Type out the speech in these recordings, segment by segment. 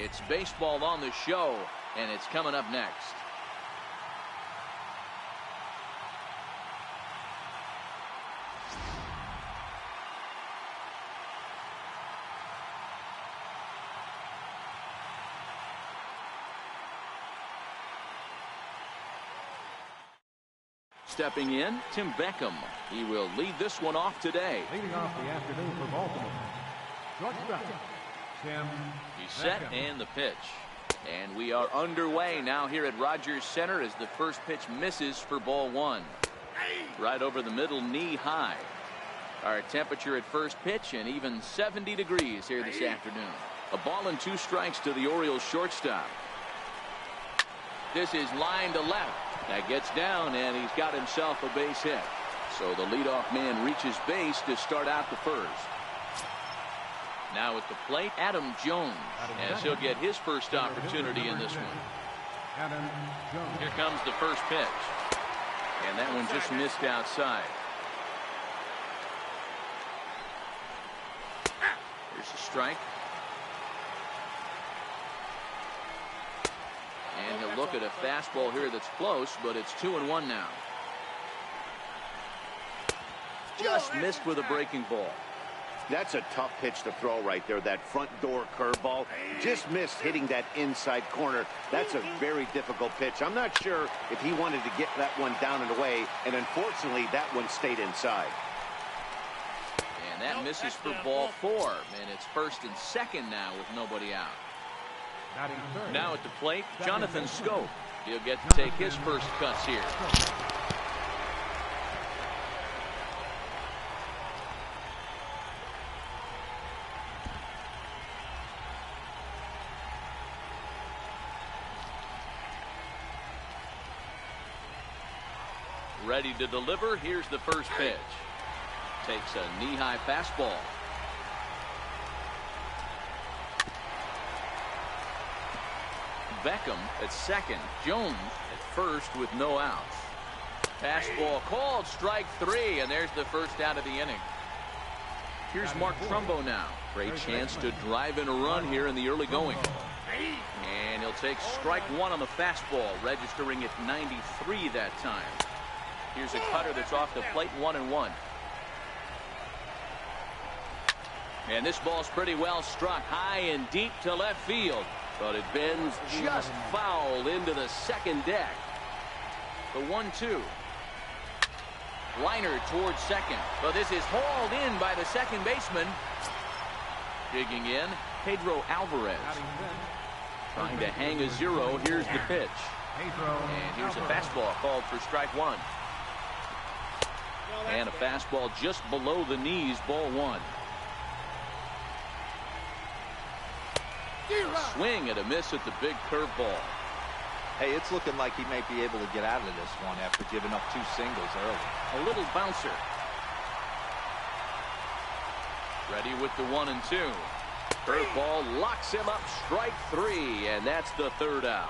It's baseball on the show, and it's coming up next. Stepping in, Tim Beckham. He will lead this one off today. Leading off the afternoon for Baltimore, Tim He's set and the pitch. And we are underway now here at Rogers Center as the first pitch misses for ball one. Right over the middle, knee high. Our temperature at first pitch and even 70 degrees here this afternoon. A ball and 2 strikes to the Orioles shortstop. This is line to left. That gets down, and he's got himself a base hit. So the leadoff man reaches base to start out the first. Now at the plate, Adam Jones, as he'll get his first opportunity in this one. Here comes the first pitch. And that one just missed outside. Here's a strike. And he'll look at a fastball here that's close, but it's 2-1 now. Just missed with a breaking ball. That's a tough pitch to throw right there. That front door curveball just missed hitting that inside corner. That's a very difficult pitch. I'm not sure if he wanted to get that one down and away, and unfortunately that one stayed inside. And that misses for ball 4, and it's first and second now with nobody out. Now at the plate, Jonathan Scope. He'll get to take his first cuts here. Ready to deliver. Here's the first pitch. Takes a knee-high fastball. Beckham at second. Jones at first with no outs. Fastball called, strike 3, and there's the first out of the inning. Here's Mark Trumbo now. Great chance to drive in a run here in the early going. And he'll take strike 1 on the fastball, registering at 93 that time. Here's a cutter that's off the plate, 1-1. And this ball's pretty well struck high and deep to left field. But it bends just foul into the second deck. The 1-2. Liner towards second. But this is hauled in by the second baseman. Digging in, Pedro Alvarez. Trying to hang a 0. Here's the pitch. And here's a fastball called for strike 1. And a fastball just below the knees, ball 1. A swing and a miss at the big curveball. Hey, it's looking like he may be able to get out of this one after giving up 2 singles early. A little bouncer. Ready with the 1-2. Curveball locks him up, strike 3, and that's the third out.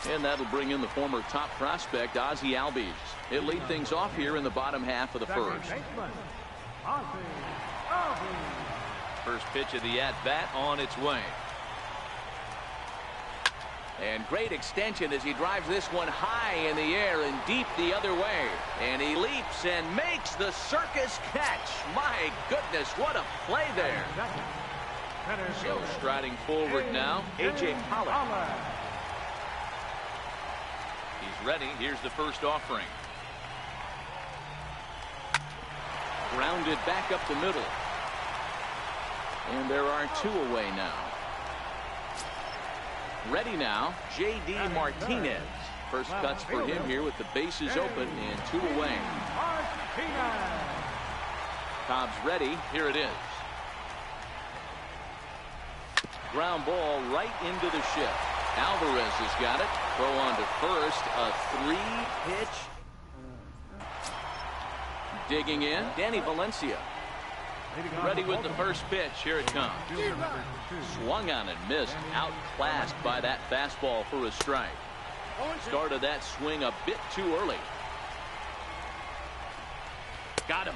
And that'll bring in the former top prospect, Ozzie Albies. He'll lead things off here in the bottom half of the first. First pitch of the at-bat on its way. And great extension as he drives this one high in the air and deep the other way. And he leaps and makes the circus catch. My goodness, what a play there. So striding forward now, A.J. Pollock. He's ready. Here's the first offering. Grounded back up the middle. And there are 2 away now. Ready now, J.D. Martinez. First cuts for him here with the bases open and 2 away. Cobb's ready. Here it is. Ground ball right into the shift. Alvarez has got it. Throw on to first. A 3-pitch. Digging in, Danny Valencia. Ready with the first pitch. Here it comes. Swung on and missed. Outclassed by that fastball for a strike. Started that swing a bit too early. Got him.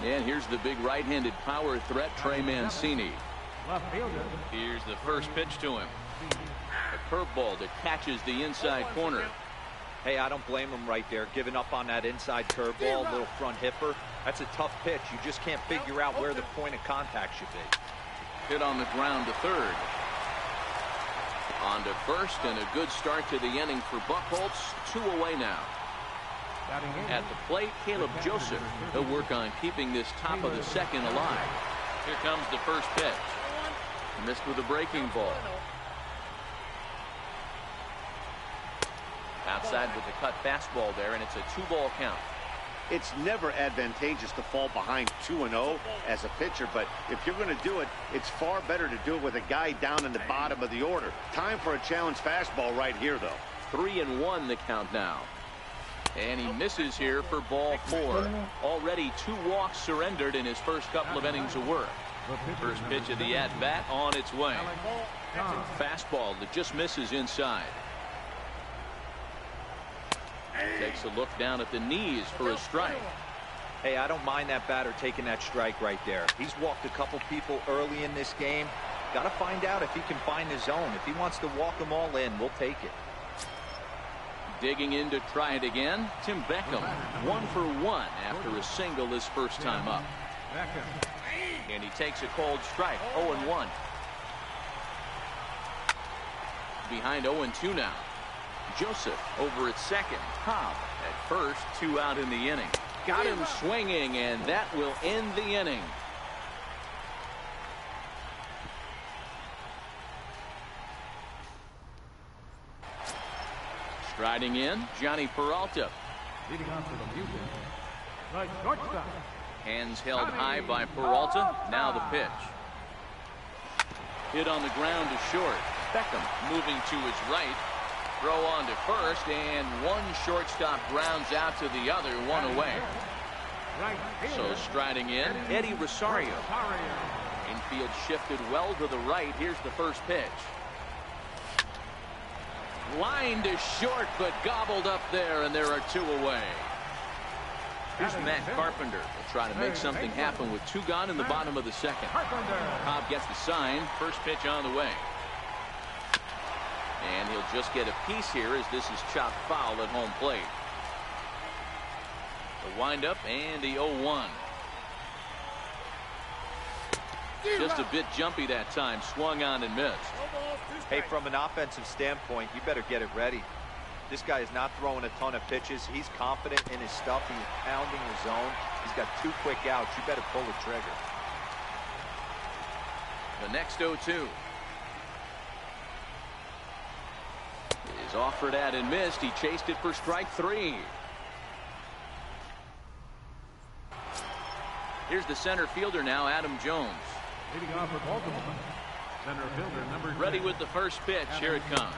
And here's the big right-handed power threat, Trey Mancini. Left fielder. Here's the first pitch to him. A curveball that catches the inside corner. Hey, I don't blame him right there, giving up on that inside curveball, little front hipper. That's a tough pitch. You just can't figure out where the point of contact should be. Hit on the ground to third. On to first, and a good start to the inning for Buchholz. 2 away now. At the plate, Caleb Joseph. He'll work on keeping this top of the second alive. Here comes the first pitch. Missed with a breaking ball. Outside with the cut fastball there, and it's a 2-ball count. It's never advantageous to fall behind 2-0 as a pitcher, but if you're going to do it, it's far better to do it with a guy down in the bottom of the order. Time for a challenge fastball right here, though. 3-1 the count now. And he misses here for ball 4. Already 2 walks surrendered in his first couple of innings of work. First pitch of the at-bat on its way. Fastball that just misses inside. Takes a look down at the knees for a strike. Hey, I don't mind that batter taking that strike right there. He's walked a couple people early in this game. Got to find out if he can find his zone. If he wants to walk them all in, we'll take it. Digging in to try it again, Tim Beckham. 1 for 1 after a single his first time up. And he takes a cold strike. 0-1. Behind 0-2 now. Joseph over at second. Cobb at first. 2 out in the inning. Got him swinging, and that will end the inning. Striding in, Johnny Peralta. Leading on for the Music. The shortstop. Hands held high by Peralta. Now the pitch. Hit on the ground to short. Beckham moving to his right. Throw on to first, and one shortstop grounds out to the other, 1 away. So striding in, Eddie Rosario. Infield shifted well to the right. Here's the first pitch. Line to short, but gobbled up there, and there are 2 away. Here's Matt Carpenter. Will try to make something happen with 2 gone in the bottom of the second. Cobb gets the sign. First pitch on the way. And he'll just get a piece here as this is chopped foul at home plate. The windup and the 0-1. Just a bit jumpy that time. Swung on and missed. Hey, from an offensive standpoint, you better get it ready. This guy is not throwing a ton of pitches. He's confident in his stuff. He's pounding his zone. He's got 2 quick outs. You better pull the trigger. The next 0-2 is offered at and missed. He chased it for strike 3. Here's the center fielder now, Adam Jones. Leading off for Baltimore. Center fielder number 10. Ready with the first pitch. Here it comes.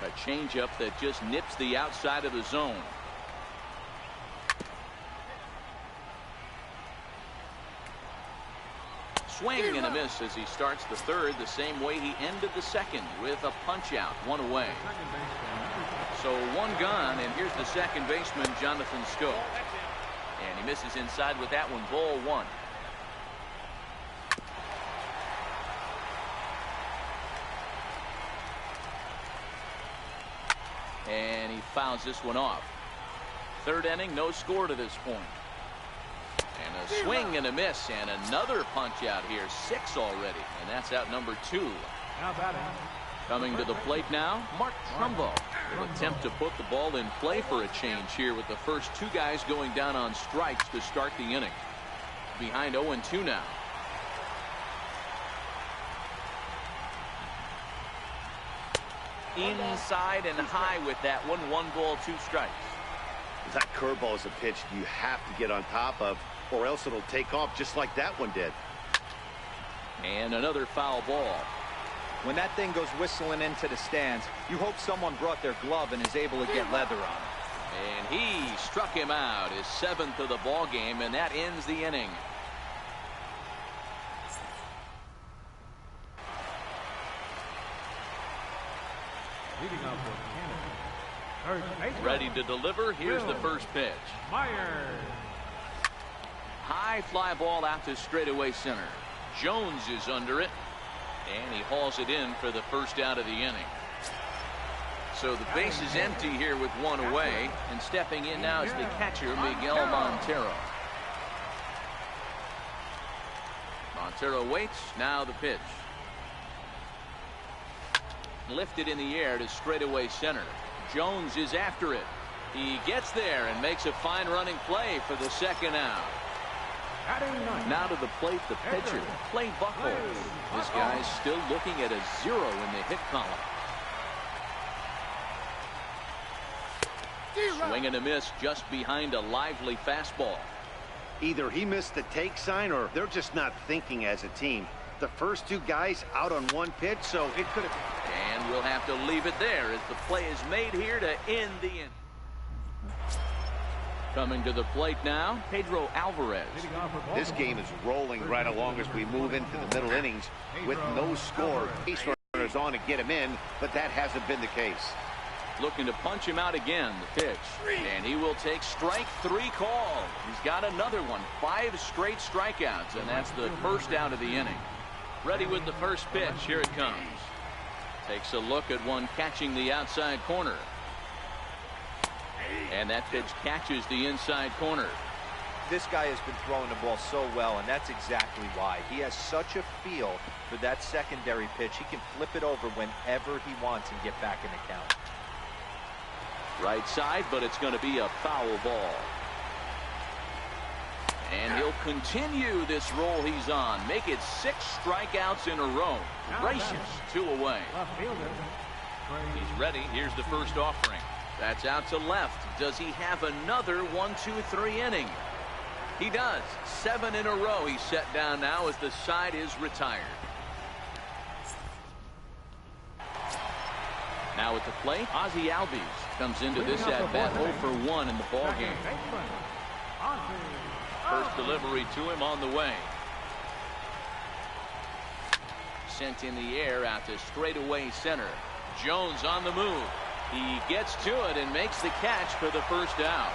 A changeup that just nips the outside of the zone. Swing and a miss as he starts the third the same way he ended the second with a punch out. 1 away. So 1 gone, and here's the second baseman, Jonathan Schoop. And he misses inside with that one. Ball 1. And he fouls this one off. Third inning, no score to this point. And a swing and a miss, and another punch out here. 6 already, and that's out number 2. Now batting. Coming to the plate now, Mark Trumbo. Will attempt to put the ball in play for a change here with the first 2 guys going down on strikes to start the inning. Behind 0-2 now. Inside and high with that one. 1 ball, 2 strikes. That curveball is a pitch you have to get on top of, or else it'll take off just like that one did. And another foul ball. When that thing goes whistling into the stands, you hope someone brought their glove and is able to get leather on it. And he struck him out, his 7th of the ball game, and that ends the inning. Leading off for Canada. Third baseman. Ready to deliver. Here's the first pitch. Myers. High High fly ball out to straightaway center. Jones is under it, and he hauls it in for the first out of the inning. So the base is empty here with one away, and stepping in now is the catcher, Miguel Montero. Montero waits. Now the pitch. Lifted in the air to straightaway center. Jones is after it. He gets there and makes a fine running play for the second out. Now to the plate, the pitcher, Clay Buchholz. This guy's still looking at a 0 in the hit column. Swing and a miss just behind a lively fastball. Either he missed the take sign or they're just not thinking as a team. The first two guys out on one pitch, so it could have. And we'll have to leave it there as the play is made here to end the inning. Coming to the plate now, Pedro Alvarez. This game is rolling right along as we move into the middle innings with no score. Base runners on to get him in, but that hasn't been the case. Looking to punch him out again, the pitch. And he will take strike 3 call. He's got another one. 5 straight strikeouts, and that's the first out of the inning. Ready with the first pitch. Here it comes. Takes a look at one catching the outside corner. And that pitch catches the inside corner. This guy has been throwing the ball so well, and that's exactly why. He has such a feel for that secondary pitch. He can flip it over whenever he wants and get back in the count. Right side, but it's going to be a foul ball. And he'll continue this roll he's on. Make it 6 strikeouts in a row. Gracious, 2 away. He's ready. Here's the first offering. That's out to left. Does he have another 1-2-3 inning? He does. 7 in a row he's set down now as the side is retired. Now at the plate, Ozzie Albies comes into this at-bat 0 for 1 in the ballgame. First delivery to him on the way. Sent in the air out to straightaway center. Jones on the move. He gets to it and makes the catch for the first out.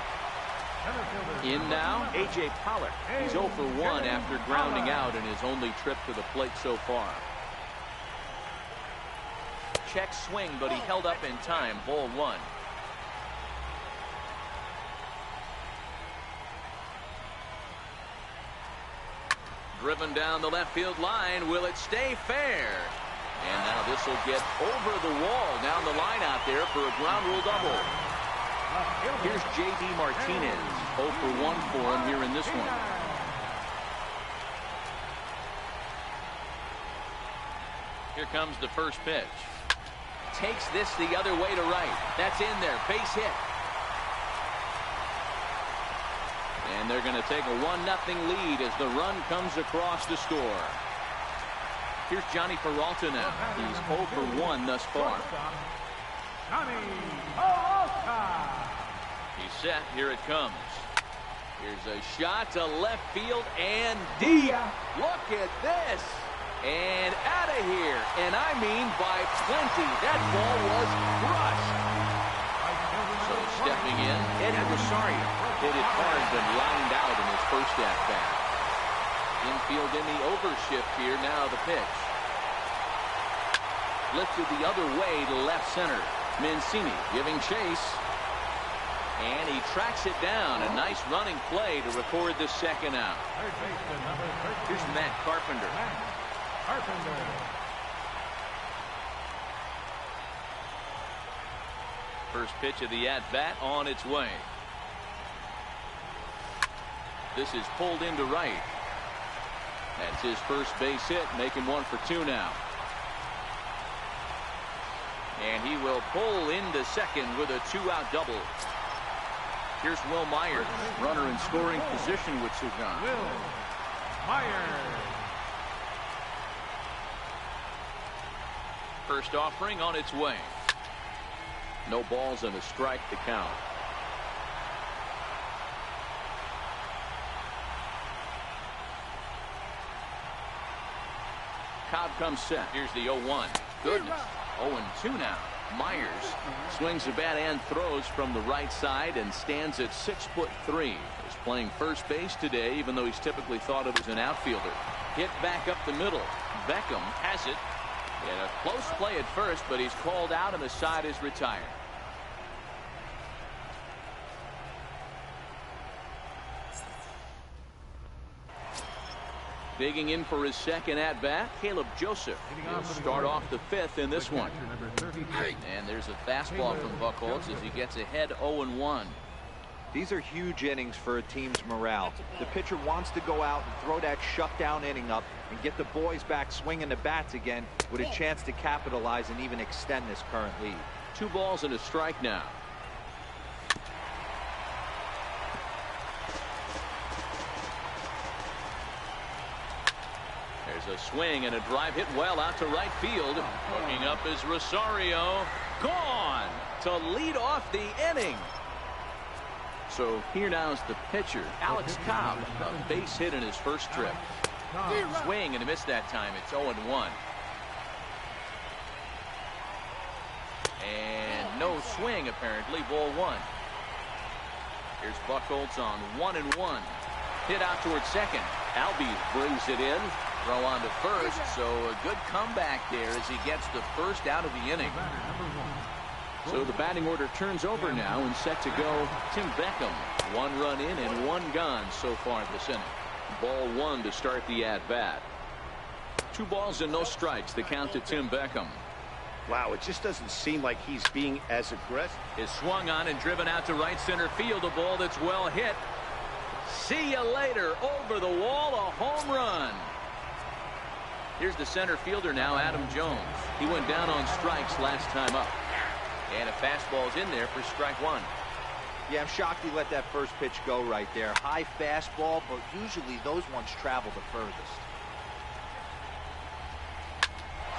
In now, A.J. Pollock. He's 0 for 1 after grounding out in his only trip to the plate so far. Check swing, but he held up in time. Ball 1. Driven down the left field line. Will it stay fair? And now this will get over the wall down the line out there for a ground rule double. Here's J.D. Martinez. 0 for 1 for him here in this one. Here comes the first pitch. Takes this the other way to right. That's in there. Base hit. And they're going to take a 1-0 lead as the run comes across to score. Here's Johnny Peralta now. He's 0 for 1 thus far. He's set. Here it comes. Here's a shot to left field and deep. Look at this. And out of here. And I mean by plenty. That ball was crushed. So stepping in, Eddie Rosario hit it hard but lined out in his first at-bat. Infield in the overshift here. Now the pitch. Lifted the other way to left center. Mancini giving chase. And he tracks it down. A nice running play to record the second out. Here's Matt Carpenter. First pitch of the at-bat on its way. This is pulled into right. That's his first base hit, making 1 for 2 now. And he will pull into second with a 2-out double. Here's Will Myers, runner in scoring position with Sugan. Will Myers. First offering on its way. No balls and a strike to count. Cobb comes set. Here's the 0-1. Goodness. 0-2 now. Myers swings the bat and throws from the right side and stands at 6'3". His playing first base today, even though he's typically thought of as an outfielder. Hit back up the middle. Beckham has it. He had a close play at first, but he's called out and the side is retired. Digging in for his second at-bat, Caleb Joseph. He'll start off the fifth in this one. And there's a fastball from Buchholz as he gets ahead 0-1. These are huge innings for a team's morale. The pitcher wants to go out and throw that shutdown inning up and get the boys back swinging the bats again with a chance to capitalize and even extend this current lead. 2 balls and a strike now. There's a swing and a drive hit well out to right field. Looking up is Rosario. Gone to lead off the inning. So here now is the pitcher, Alex Cobb. A base hit in his first trip. Swing and a miss that time. It's 0-1. And no swing apparently. Ball 1. Here's Buchholz on 1-1. Hit out towards second. Albies brings it in. Throw on to first. So a good comeback there as he gets the first out of the inning. So the batting order turns over now and set to go. Tim Beckham. 1 run in and 1 gone so far this inning. Ball 1 to start the at-bat. 2 balls and no strikes. The count to Tim Beckham. Wow, it just doesn't seem like he's being as aggressive. Is swung on and driven out to right center field. A ball that's well hit. See you later. Over the wall. A home run. Here's the center fielder now, Adam Jones. He went down on strikes last time up. And a fastball's in there for strike 1. Yeah, I'm shocked he let that first pitch go right there. High fastball, but usually those ones travel the furthest.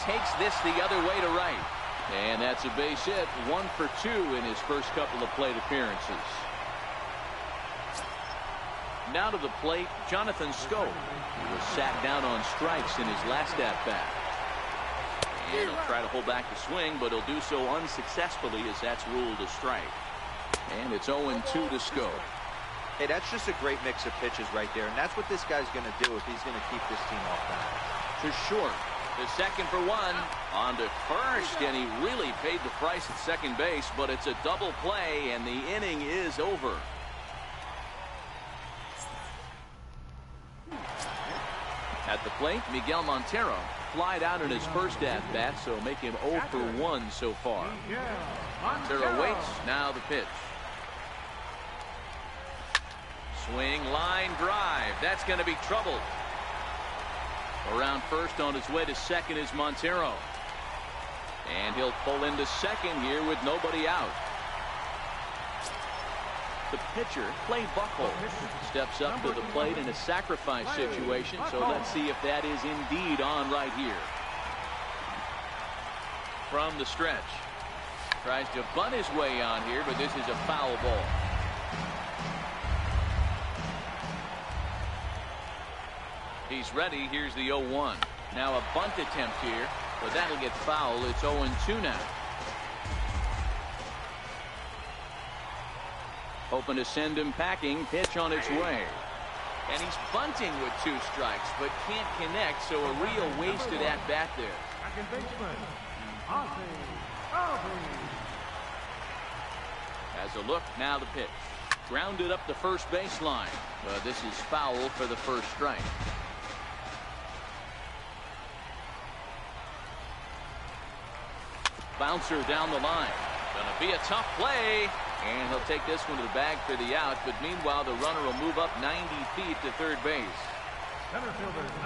Takes this the other way to right. And that's a base hit. 1 for 2 in his first couple of plate appearances. Now to the plate, Jonathan Schoop. He was sat down on strikes in his last at-bat. And he'll try to hold back the swing, but he'll do so unsuccessfully as that's ruled a strike. And it's 0-2 to Schoop. Hey, that's just a great mix of pitches right there, and that's what this guy's going to do if he's going to keep this team off balance. To short. The second for 1. On to first, and he really paid the price at second base, but it's a double play, and the inning is over. At the plate, Miguel Montero flied out in his first at-bat, so make him 0 for 1 so far. Montero waits. Now the pitch. Swing, line, drive. That's going to be trouble. Around first on his way to second is Montero. And he'll pull into second here with nobody out. The pitcher, Clay Buchholz, steps up to the plate in a sacrifice situation. So let's see if that is indeed on right here. From the stretch. Tries to bunt his way on here, but this is a foul ball. He's ready. Here's the 0-1. Now a bunt attempt here, but that'll get foul. It's 0-2 now. Hoping to send him packing. Pitch on its way. And he's bunting with 2 strikes, but can't connect, so a real wasted at-bat there. Second baseman, As a look, now the pitch. Grounded up the first baseline. But this is foul for the first strike. Bouncer down the line. Gonna be a tough play. And he'll take this one to the bag for the out. But meanwhile, the runner will move up 90 feet to third base.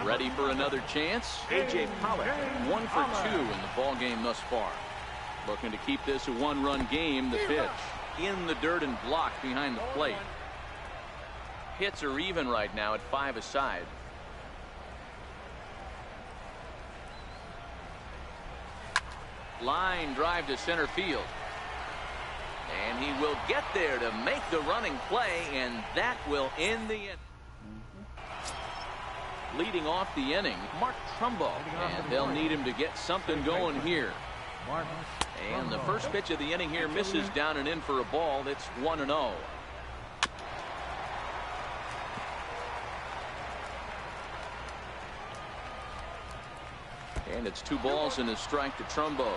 Ready for another chance. A.J. Pollock, 1 for 2 in the ball game thus far. Looking to keep this a 1-run game. The pitch in the dirt and blocked behind the plate. Hits are even right now at 5 aside. Line drive to center field. And he will get there to make the running play, and that will end the inning. Leading off the inning, Mark Trumbo, and they'll need him to get something going here. And the first pitch of the inning here misses down and in for a ball. It's 1-0. And it's 2 balls and a strike to Trumbo.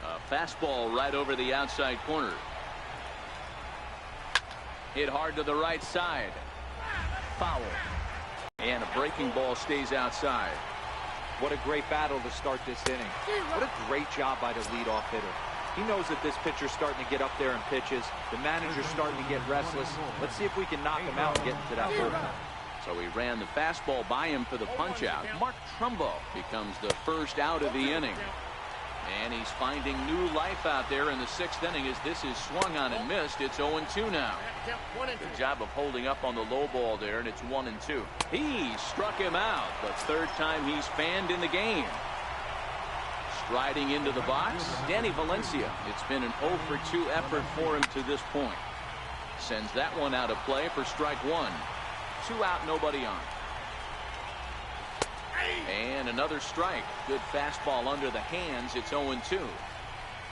A fastball right over the outside corner. Hit hard to the right side. Foul. And a breaking ball stays outside. What a great battle to start this inning. What a great job by the leadoff hitter. He knows that this pitcher's starting to get up there in pitches. The manager's starting to get restless. Let's see if we can knock him out and get into that bullpen. So he ran the fastball by him for the punch-out. Mark Trumbo becomes the first out of the inning. And he's finding new life out there in the 6th inning as this is swung on and missed. It's 0-2 now. Good job of holding up on the low ball there, and it's 1-2. He struck him out, the 3rd time he's fanned in the game. Striding into the box, Danny Valencia. It's been an 0-for-2 effort for him to this point. Sends that one out of play for strike 1. 2 out, nobody on. And another strike. Good fastball under the hands. It's 0-2.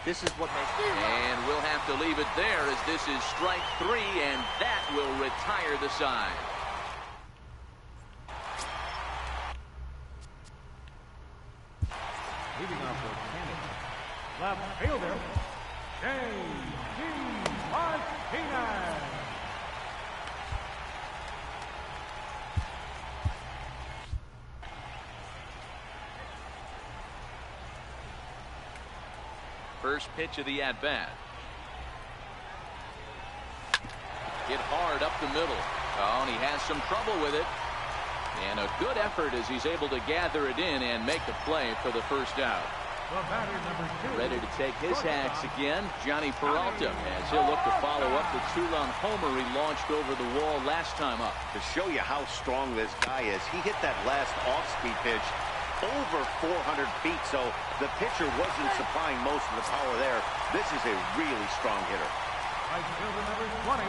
This is what makes it. And we'll have to leave it there as this is strike 3, and that will retire the side. Leading off for Canada, left fielder, J.G. Martinez. First pitch of the at-bat. Hit hard up the middle. Oh, and he has some trouble with it. And a good effort as he's able to gather it in and make the play for the first out. Ready to take his hacks again, Johnny Peralta, as he'll look to follow up the 2-run homer he launched over the wall last time up. To show you how strong this guy is, he hit that last off-speed pitch over 400 feet, so the pitcher wasn't supplying most of the power there. This is a really strong hitter. Right fielder number 20,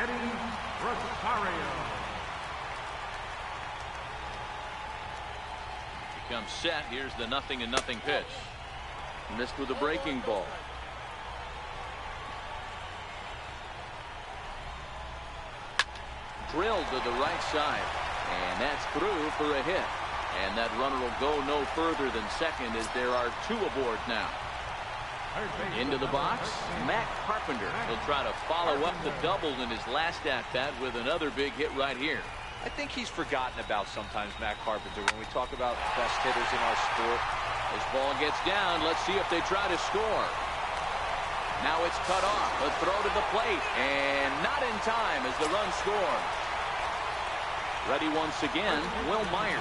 Eddie Rosario. Comes set. Here's the 0-0 pitch. Missed with a breaking ball. Drilled to the right side, and that's through for a hit. And that runner will go no further than second as there are 2 aboard now. Into the box, Matt Carpenter. He'll try to follow up the double in his last at-bat with another big hit right here. I think he's forgotten about sometimes Matt Carpenter when we talk about best hitters in our sport. This ball gets down. Let's see if they try to score. Now it's cut off. A throw to the plate. And not in time as the run scores. Ready once again, Will Myers.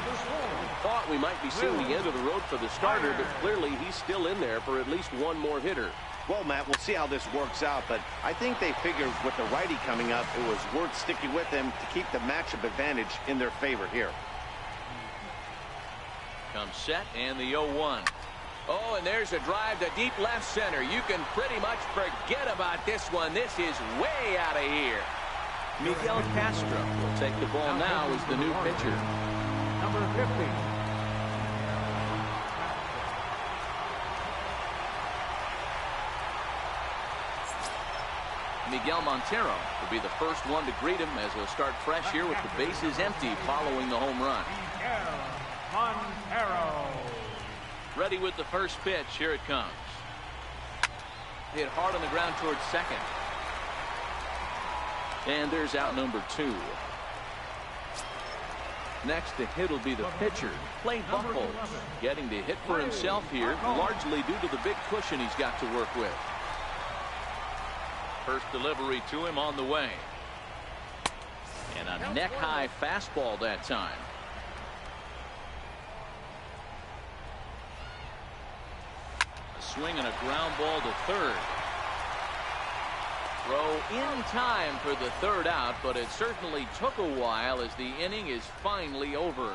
Thought we might be seeing the end of the road for the starter, but clearly he's still in there for at least one more hitter. Well, Matt, we'll see how this works out, but I think they figured with the righty coming up, it was worth sticking with him to keep the matchup advantage in their favor here. Comes set and the 0-1. Oh, and there's a drive to deep left center. You can pretty much forget about this one. This is way out of here. Miguel Castro will take the ball now as the new pitcher. Number 50. Miguel Montero will be the first one to greet him as he'll start fresh here with the bases empty following the home run. Miguel Montero. Ready with the first pitch. Here it comes. Hit hard on the ground towards second. And there's out number 2. Next to hit will be the pitcher, Clay Buchholz, getting the hit for himself here, largely due to the big cushion he's got to work with. First delivery to him on the way. And a neck-high fastball that time. A swing and a ground ball to third. Throw in time for the third out, but it certainly took a while as the inning is finally over.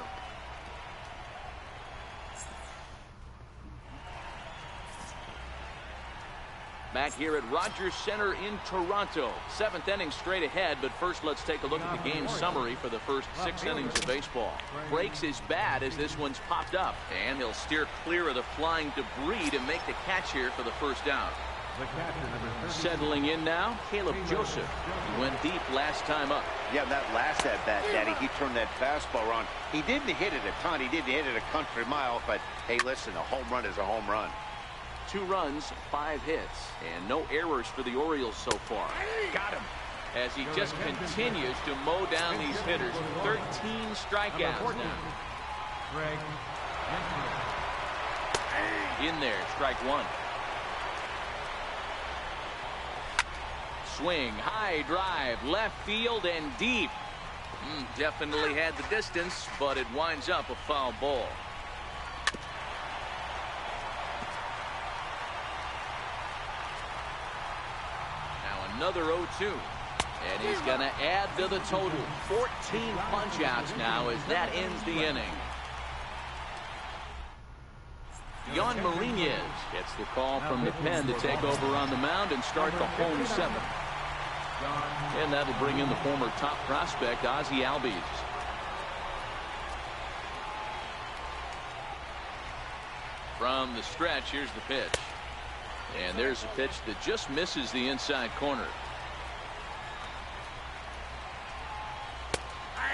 Back here at Rogers Center in Toronto. 7th inning straight ahead, but first let's take a look at the game summary for the first 6 innings of baseball. Breaks is bad as this one's popped up, and he'll steer clear of the flying debris to make the catch here for the first out. The catcher, number 30. Settling in now, Caleb Joseph. He went deep last time up. Yeah, that last at-bat, Daddy, he turned that fastball around. He didn't hit it a ton. He didn't hit it a country mile. But, hey, listen, a home run is a home run. 2 runs, 5 hits, and no errors for the Orioles so far. Got him. As he just continues to mow down these hitters. 13 strikeouts now. Greg. In there, strike 1. Swing, high drive, left field and deep. Definitely had the distance, but it winds up a foul ball. Now another 0-2. And he's going to add to the total. 14 punch-outs now as that ends the inning. Yon Marinez gets the call from the pen to take over on the mound and start the home 7th. And that'll bring in the former top prospect, Ozzie Albies. From the stretch, here's the pitch. And there's a pitch that just misses the inside corner.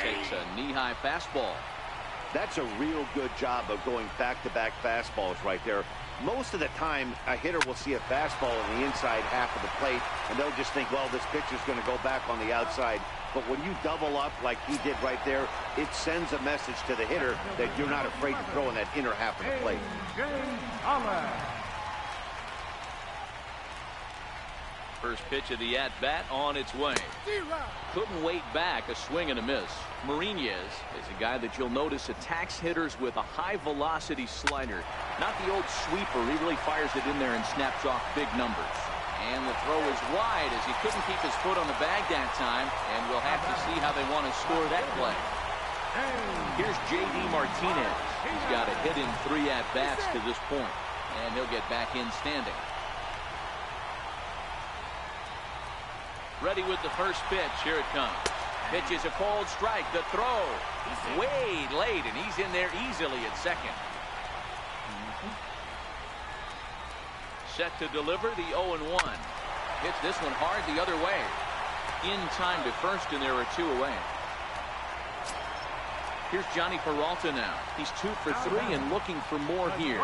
Takes a knee-high fastball. That's a real good job of going back-to-back fastballs right there. Most of the time, a hitter will see a fastball in the inside half of the plate, and they'll just think, well, this pitcher's going to go back on the outside. But when you double up like he did right there, it sends a message to the hitter that you're not afraid to throw in that inner half of the plate. First pitch of the at-bat on its way. Couldn't wait back, a swing and a miss. Marinez is a guy that you'll notice attacks hitters with a high-velocity slider. Not the old sweeper. He really fires it in there and snaps off big numbers. And the throw is wide as he couldn't keep his foot on the bag that time. And we'll have to see how they want to score that play. Here's J.D. Martinez. He's got a hit in 3 at-bats to this point. And he'll get back in standing. Ready with the first pitch. Here it comes. Pitch is a called strike. The throw way late, and he's in there easily at second. Set to deliver the 0-1. Hits this one hard the other way. In time to first, and there are 2 away. Here's Johnny Peralta now. He's 2 for 3 and looking for more here.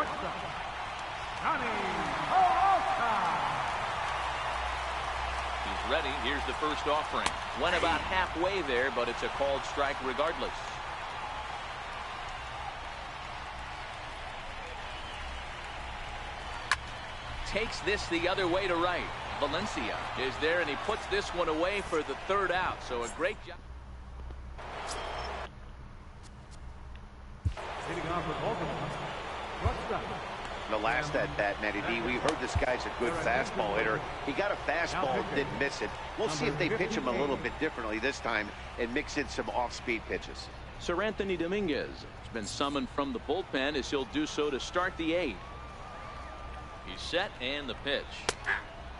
He's ready. Here's the first offering. Went about halfway there, but it's a called strike regardless. Takes this the other way to right. Valencia is there, and he puts this one away for the 3rd out. So a great job. Hitting off with Baltimore. The last at-bat, Matty D, we heard this guy's a good fastball hitter. He got a fastball, didn't miss it. We'll see if they pitch him a little bit differently this time and mix in some off-speed pitches. Sir Anthony Dominguez has been summoned from the bullpen as he'll do so to start the 8th. He's set, and the pitch.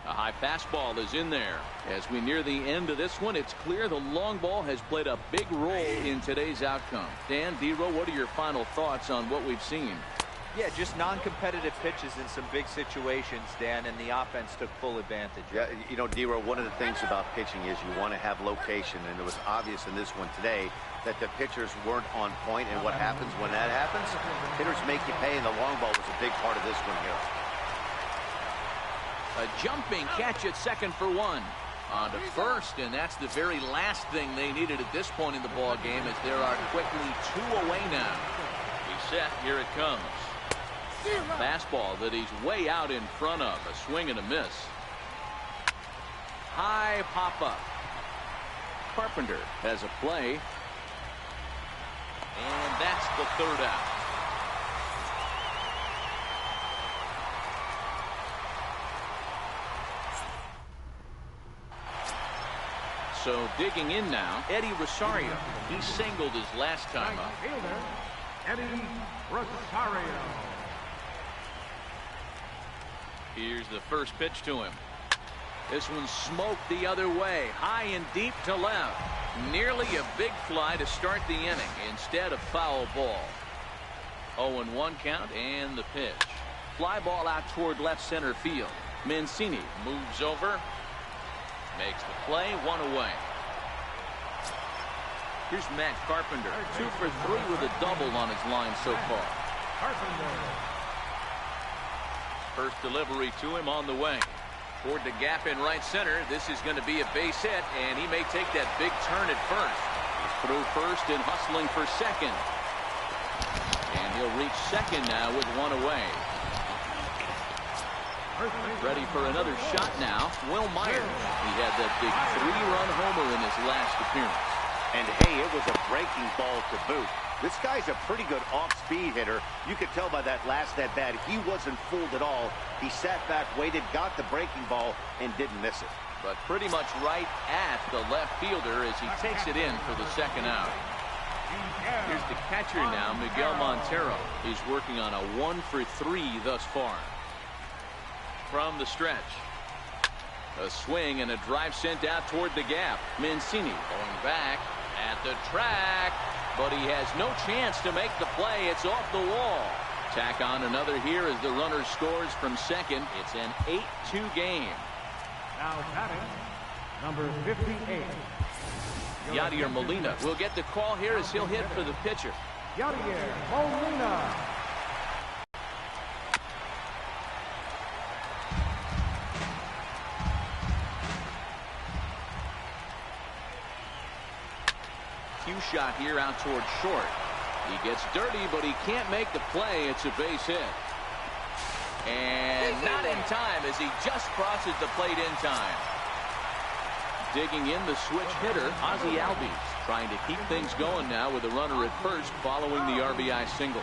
A high fastball is in there. As we near the end of this one, it's clear the long ball has played a big role in today's outcome. Dan, D-Row, what are your final thoughts on what we've seen? Yeah, just non-competitive pitches in some big situations, Dan, and the offense took full advantage. Yeah, you know, D-Row, one of the things about pitching is you want to have location, and it was obvious in this one today that the pitchers weren't on point, and what happens when that happens? Hitters make you pay, and the long ball was a big part of this one here. A jumping catch at second for 1. On to first, and that's the very last thing they needed at this point in the ball game, as there are quickly 2 away now. He's set. Here it comes. Fastball that he's way out in front of. A swing and a miss. High pop-up. Carpenter has a play. And that's the 3rd out. So digging in now, Eddie Rosario. He singled his last time up. Eddie Rosario. Here's the first pitch to him. This one smoked the other way, high and deep to left. Nearly a big fly to start the inning. Instead, a foul ball. 0-1 count, and the pitch. Fly ball out toward left center field. Mancini moves over, makes the play, 1 away. Here's Matt Carpenter, 2 for 3 with a double on his line so far. First delivery to him on the way. Toward the gap in right center. This is going to be a base hit, and he may take that big turn at first. He's through first and hustling for second. And he'll reach second now with 1 away. Ready for another shot now. Will Myers. He had that big 3-run homer in his last appearance. And hey, it was a breaking ball to boot. This guy's a pretty good off-speed hitter. You could tell by that last at-bat he wasn't fooled at all. He sat back, waited, got the breaking ball, and didn't miss it. But pretty much right at the left fielder as he takes it in for the second out. Here's the catcher now, Miguel Montero. He's working on a 1 for 3 thus far. From the stretch. A swing and a drive sent out toward the gap. Mancini going back at the track. But he has no chance to make the play. It's off the wall. Tack on another here as the runner scores from second. It's an 8-2 game. Now batting, number 58. Yadier Molina will get the call here as he'll hit for the pitcher. Yadier Molina. Cue shot here out toward short. He gets dirty, but he can't make the play. It's a base hit. And not in time as he just crosses the plate in time. Digging in the switch hitter, Ozzie Albies, trying to keep things going now with a runner at first following the RBI single.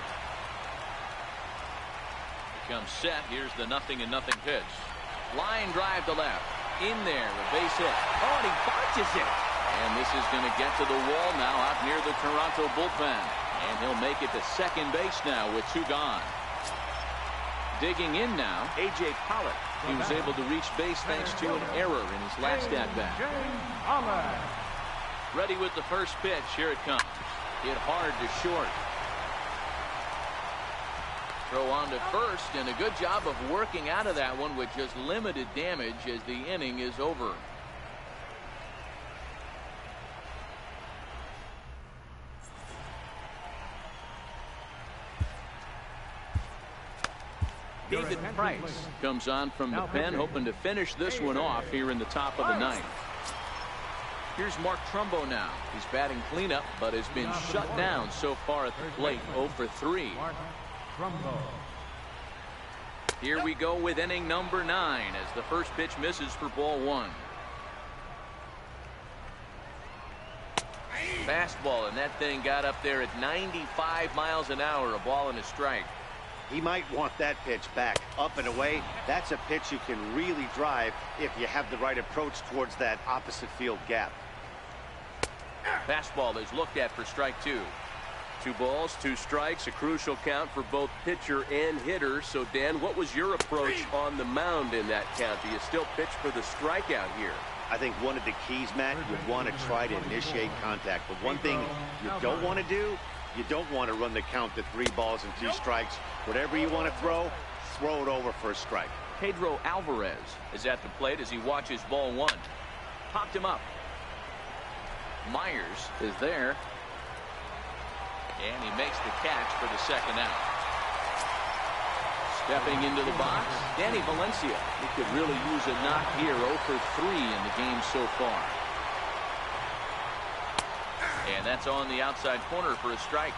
Comes set. Here's the 0-0 pitch. Line drive to left. In there, a base hit. Oh, and he botches it. And this is going to get to the wall now out near the Toronto bullpen. And he'll make it to second base now with 2 gone. Digging in now, A.J. Pollock. He was able to reach base thanks to an error in his last at-bat. Ready with the first pitch. Here it comes. Hit hard to short. Throw on to first, and a good job of working out of that one with just limited damage as the inning is over. David Price comes on from the pen, hoping to finish this one off here in the top of the 9th. Here's Mark Trumbo now. He's batting cleanup, but has been shut down so far at the plate. 0 for 3. Here we go with inning number 9 as the first pitch misses for ball 1. Fastball, and that thing got up there at 95 miles an hour, a ball and a strike. He might want that pitch back, up and away. That's a pitch you can really drive if you have the right approach towards that opposite field gap. Fastball is looked at for strike 2. 2 balls, 2 strikes, a crucial count for both pitcher and hitter. So, Dan, what was your approach on the mound in that count? Do you still pitch for the strikeout here? I think one of the keys, Matt, you want to try to initiate contact. But one thing you don't want to do, you don't want to run the count to 3 balls and 2 strikes. Whatever you want to throw it over for a strike. Pedro Alvarez is at the plate as he watches ball 1. Popped him up. Myers is there. And he makes the catch for the second out. Stepping into the box, Danny Valencia. He could really use a knock here. 0 for 3 in the game so far. And that's on the outside corner for a strike.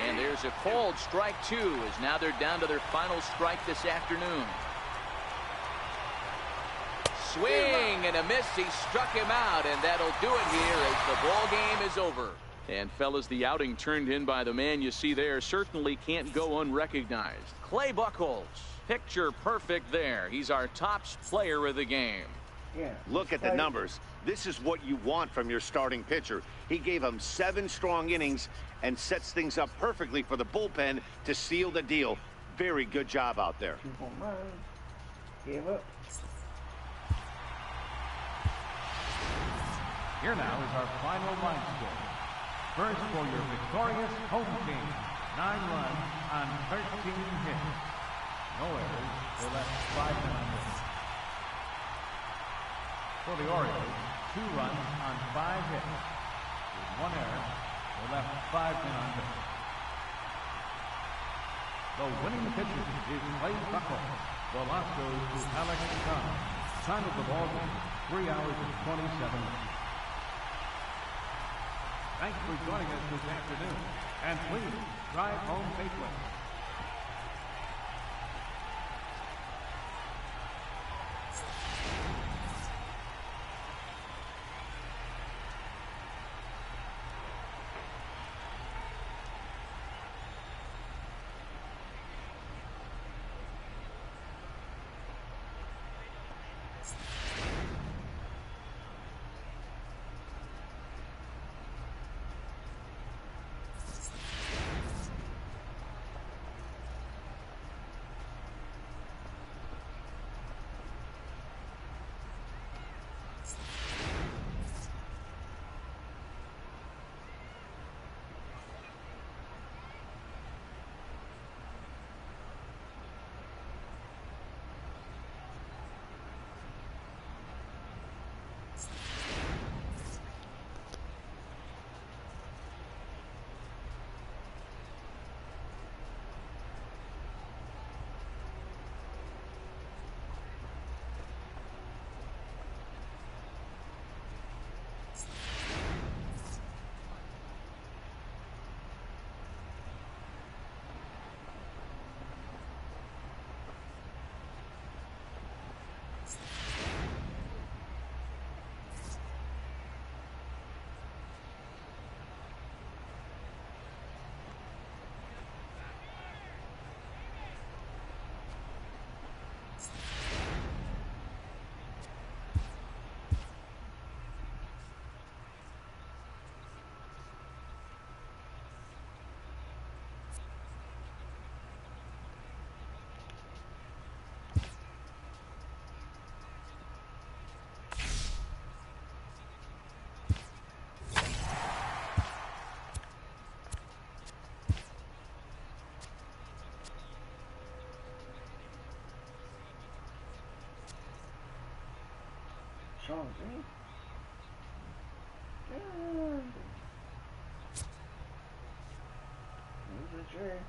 And there's a called strike 2 as now they're down to their final strike this afternoon. Swing and a miss. He struck him out, and that'll do it here as the ball game is over. And fellas, the outing turned in by the man you see there certainly can't go unrecognized. Clay Buchholz, picture perfect there. He's our top player of the game. Yeah. Look at the numbers. This is what you want from your starting pitcher. He gave him 7 strong innings and sets things up perfectly for the bullpen to seal the deal. Very good job out there. Here now is our final line score. First, for your victorious home team, 9 runs on 13 hits. No errors. They left 5 men on base. For the Orioles, 2 runs on 5 hits. With 1 error, they left 5 men on base. The winning pitcher is Clay Buckle. The loss goes to Alex Cobb. Time of the ball game, 3 hours and 27 minutes. Thanks for joining us this afternoon. And please, drive home safely. Sean Green. Here's the tree.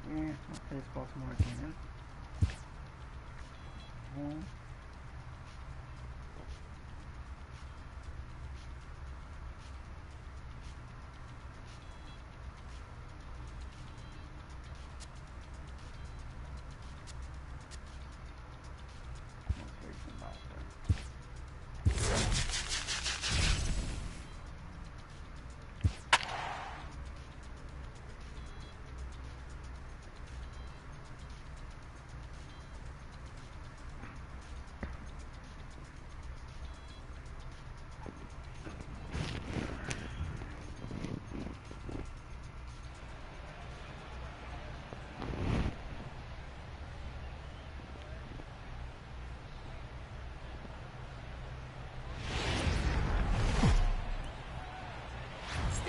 Yeah, I'll face Baltimore again.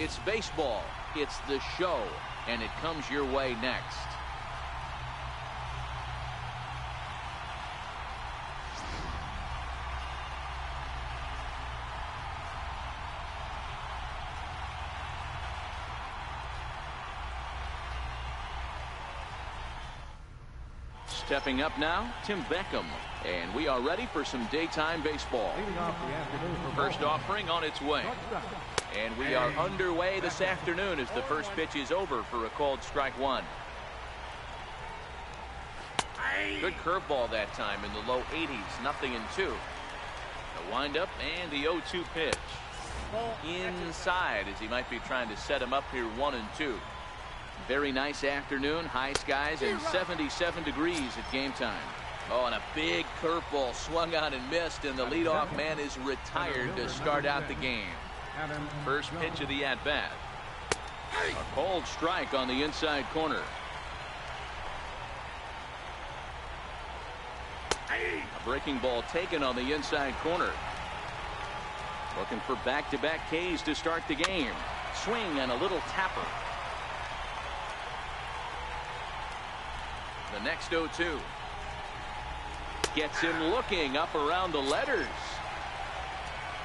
It's baseball. It's the show, and it comes your way next. Stepping up now, Tim Beckham. And we are ready for some daytime baseball. First offering on its way. And we are underway this afternoon as the first pitch is over for a called strike one. Good curveball that time in the low 80s, 0-2. The windup and the 0-2 pitch. Inside as he might be trying to set him up here 1-2. Very nice afternoon, high skies and 77 degrees at game time. Oh, and a big curveball swung on and missed, and the leadoff man is retired to start out the game. First pitch of the at-bat. A cold strike on the inside corner. A breaking ball taken on the inside corner. Looking for back-to-back Ks to start the game. Swing and a little tapper. The next 0-2. Gets him looking up around the letters.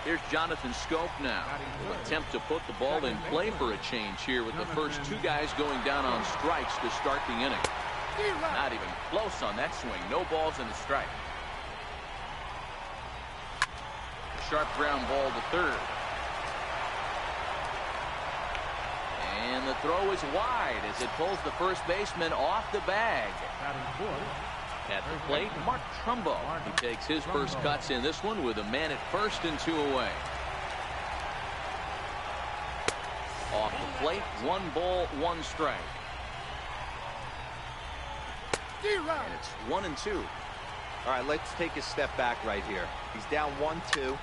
Here's Jonathan Scope now. Will attempt to put the ball in play for a change here with the first two guys going down on strikes to start the inning. Not even close on that swing. No balls in the strike. Sharp ground ball to third. And the throw is wide as it pulls the first baseman off the bag. At the plate, Mark Trumbo. He takes his first cuts in this one with a man at first and 2 away. Off the plate, 1 ball, 1 strike. And it's 1-2. All right, let's take a step back right here. He's down 1-2,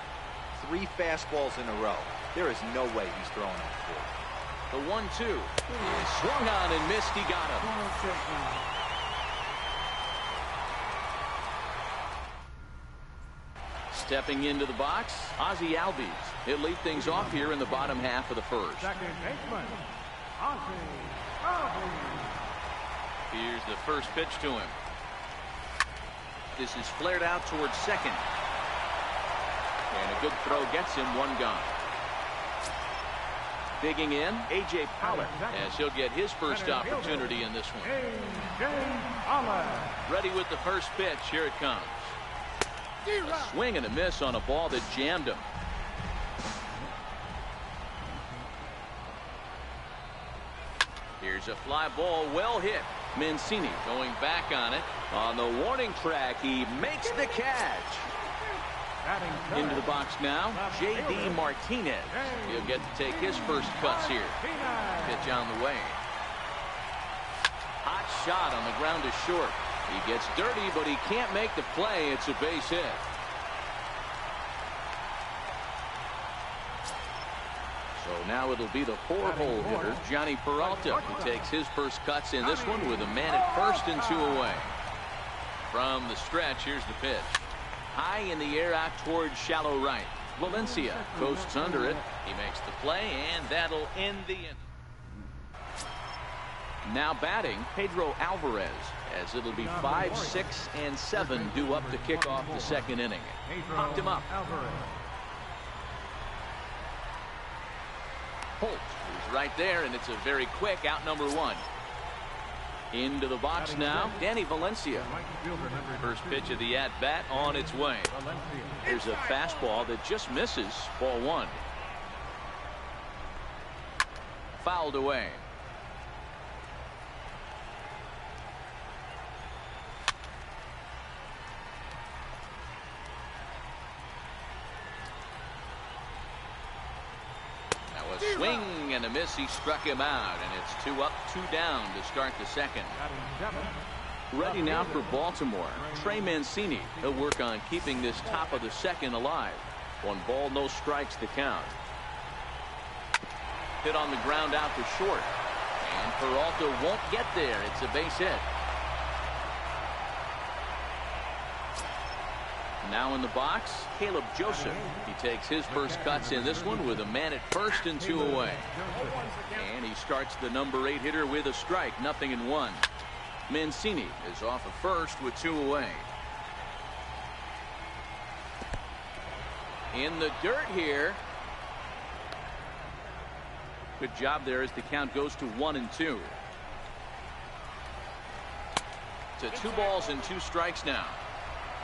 3 fastballs in a row. There is no way he's throwing that 4. The 1-2 is swung on and missed. He got him. Stepping into the box, Ozzie Albies. He'll lead things off here in the bottom half of the first. Second baseman, Ozzie Albies. Here's the first pitch to him. This is flared out towards second. And a good throw gets him 1 gone. Digging in, A.J. Pollock, as he'll get his first opportunity in this one. A.J. Pollock. Ready with the first pitch. Here it comes. A swing and a miss on a ball that jammed him. Here's a fly ball, well hit. Mancini going back on it. On the warning track, he makes the catch. Into the box now, J.D. Martinez. He'll get to take his first cuts here. Pitch on the way. Hot shot on the ground is short. He gets dirty, but he can't make the play. It's a base hit. So now it'll be the 4-hole hitter, Johnny Peralta, who takes his first cuts in this one with a man at first and 2 away. From the stretch, here's the pitch. High in the air out towards shallow right. Valencia coasts under it. He makes the play, and that'll end the inning. Now batting, Pedro Alvarez, as it'll be 5, 6, and 7 due up to kick off the second inning. Popped him up. Holt is right there, and it's a very quick out number 1. Into the box now, Danny Valencia. First pitch of the at-bat on its way. There's a fastball that just misses. Ball one. Fouled away. Swing and a miss. He struck him out, and it's 2 up, 2 down to start the second. Ready now for Baltimore. Trey Mancini. He'll work on keeping this top of the second alive. 1 ball, no strikes to count. Hit on the ground out to short, and Peralta won't get there. It's a base hit. Now in the box, Caleb Joseph. He takes his first cuts in this one with a man at first and 2 away. And he starts the number 8 hitter with a strike, 0-1. Mancini is off of first with 2 away. In the dirt here. Good job there as the count goes to 1-2. To 2 balls and 2 strikes now.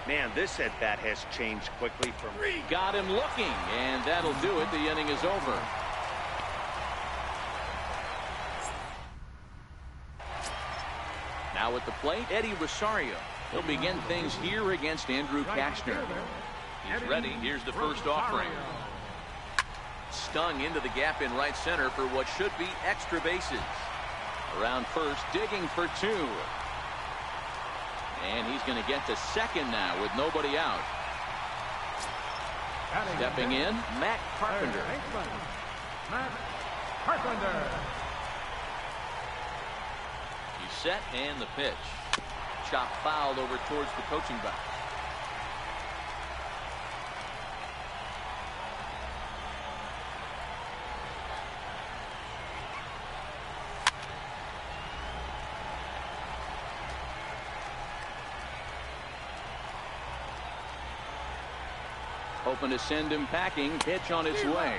Man, this at bat has changed quickly from. Got him looking, and that'll do it. The inning is over. Now at the plate, Eddie Rosario. He'll begin things here against Andrew Kachner. He's ready. Here's the first offering. Stung into the gap in right center for what should be extra bases. Around first, digging for 2. And he's going to get to second now with nobody out. Stepping in, Matt Carpenter. Matt Carpenter. He's set, and the pitch. Chop fouled over towards the coaching box. Hoping to send him packing. Pitch on its way.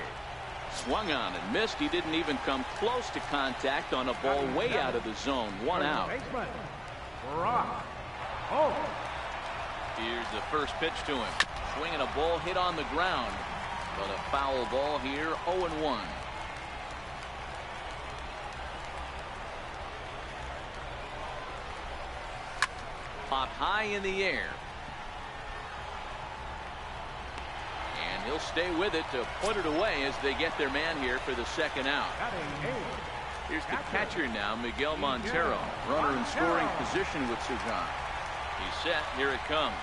Swung on and missed. He didn't even come close to contact on a ball way out of the zone. 1 out. Here's the first pitch to him. Swinging a ball hit on the ground. But a foul ball here. 0-1. Popped high in the air. And he'll stay with it to put it away as they get their man here for the second out. Here's the catcher now, Miguel Montero. Runner in scoring position with Sugan. He's set. Here it comes.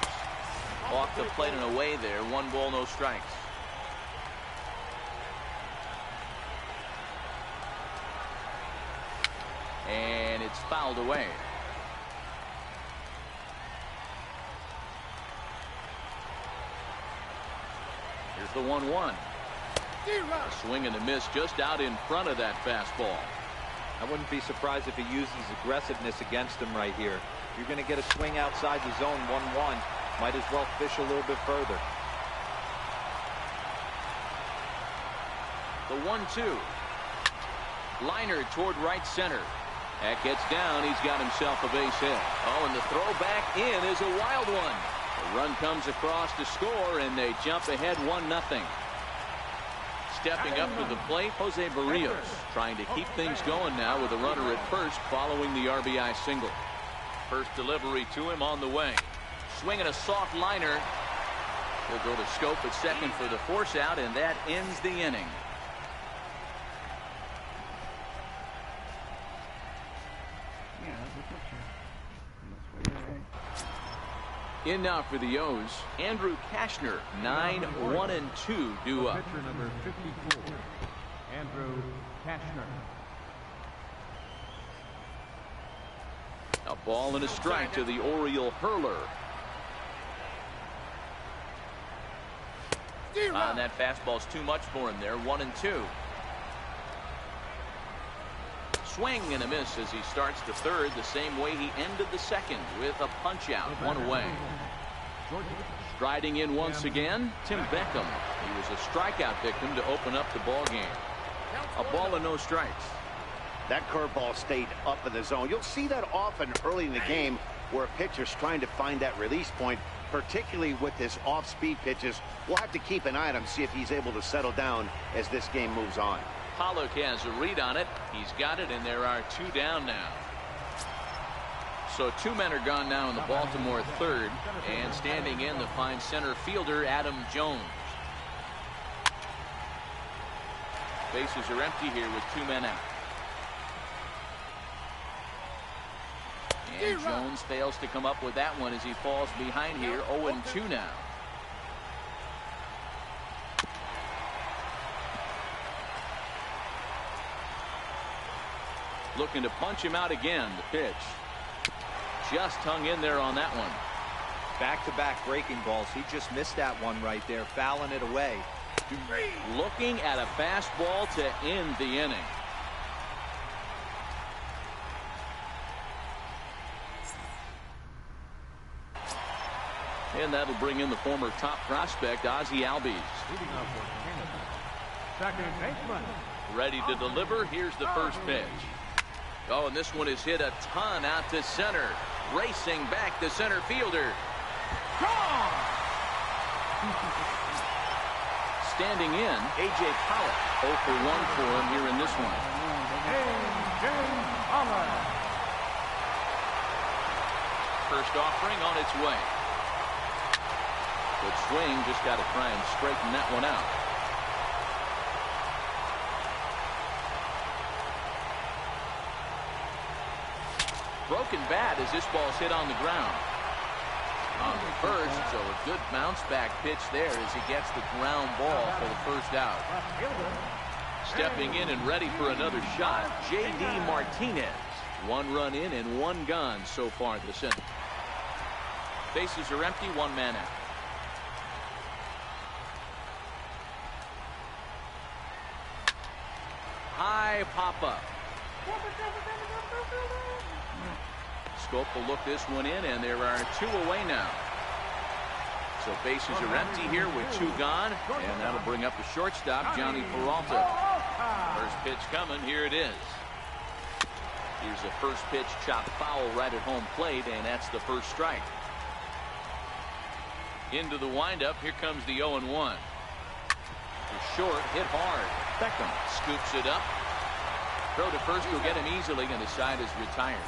Off the plate and away there. 1 ball, no strikes. And it's fouled away. Here's the 1-1. A swing and a miss just out in front of that fastball. I wouldn't be surprised if he uses aggressiveness against him right here. You're going to get a swing outside the zone 1-1. Might as well fish a little bit further. The 1-2. Liner toward right center. That gets down. He's got himself a base hit. Oh, and the throw back in is a wild one. The run comes across to score, and they jump ahead 1-0. Stepping up to the plate, Jose Barrios, trying to keep things going now with a runner at first following the RBI single. First delivery to him on the way. Swinging a soft liner. He'll go to Scope at second for the force out, and that ends the inning. In now for the O's, Andrew Kachner, 9-1-2 due up. Pitcher number 54, Andrew Kachner. A ball and a strike to the Oriole hurler. And that fastball's too much for him there. 1-2. Swing and a miss as he starts the third the same way he ended the second with a punch out. 1 away. Striding in once again, Tim Beckham. He was a strikeout victim to open up the ball game. A ball and no strikes. That curveball stayed up in the zone. You'll see that often early in the game where a pitcher's trying to find that release point, particularly with his off-speed pitches. We'll have to keep an eye on him, see if he's able to settle down as this game moves on. Pollock has a read on it. He's got it, and there are 2 down now. So 2 men are gone now in the Baltimore third, and standing in the fine center fielder Adam Jones. Bases are empty here with 2 men out. And Jones fails to come up with that one as he falls behind here. 0-2 now. Looking to punch him out again. The pitch just hung in there on that one. Back-to-back breaking balls. He just missed that one right there, fouling it away. Looking at a fastball to end the inning. And that'll bring in the former top prospect, Ozzie Albies. Second baseman. Ready to deliver. Here's the first pitch. Oh, and this one is hit a ton out to center. Racing back the center fielder. Gone! Standing in, A.J. Pollock. 0 for 1 for him here in this one. A.J. Pollock. First offering on its way. Good swing, just got to try and straighten that one out. Broken bat as this ball's hit on the ground. On the first, so a good bounce back pitch there as he gets the ground ball for the first out. Stepping in and ready for another shot, J.D. Martinez. 1 run in and 1 gone so far this inning. Bases are empty, 1 man out. High pop up. Scope will look this one in, and there are 2 away now. So bases are empty here with 2 gone, and that'll bring up the shortstop, Johnny Peralta. First pitch coming, here it is. Here's a first pitch chopped foul right at home plate, and that's the first strike. Into the windup, here comes the 0-1. The short, hit hard. Beckham scoops it up. Throw to first will get him easily, and the side is retired.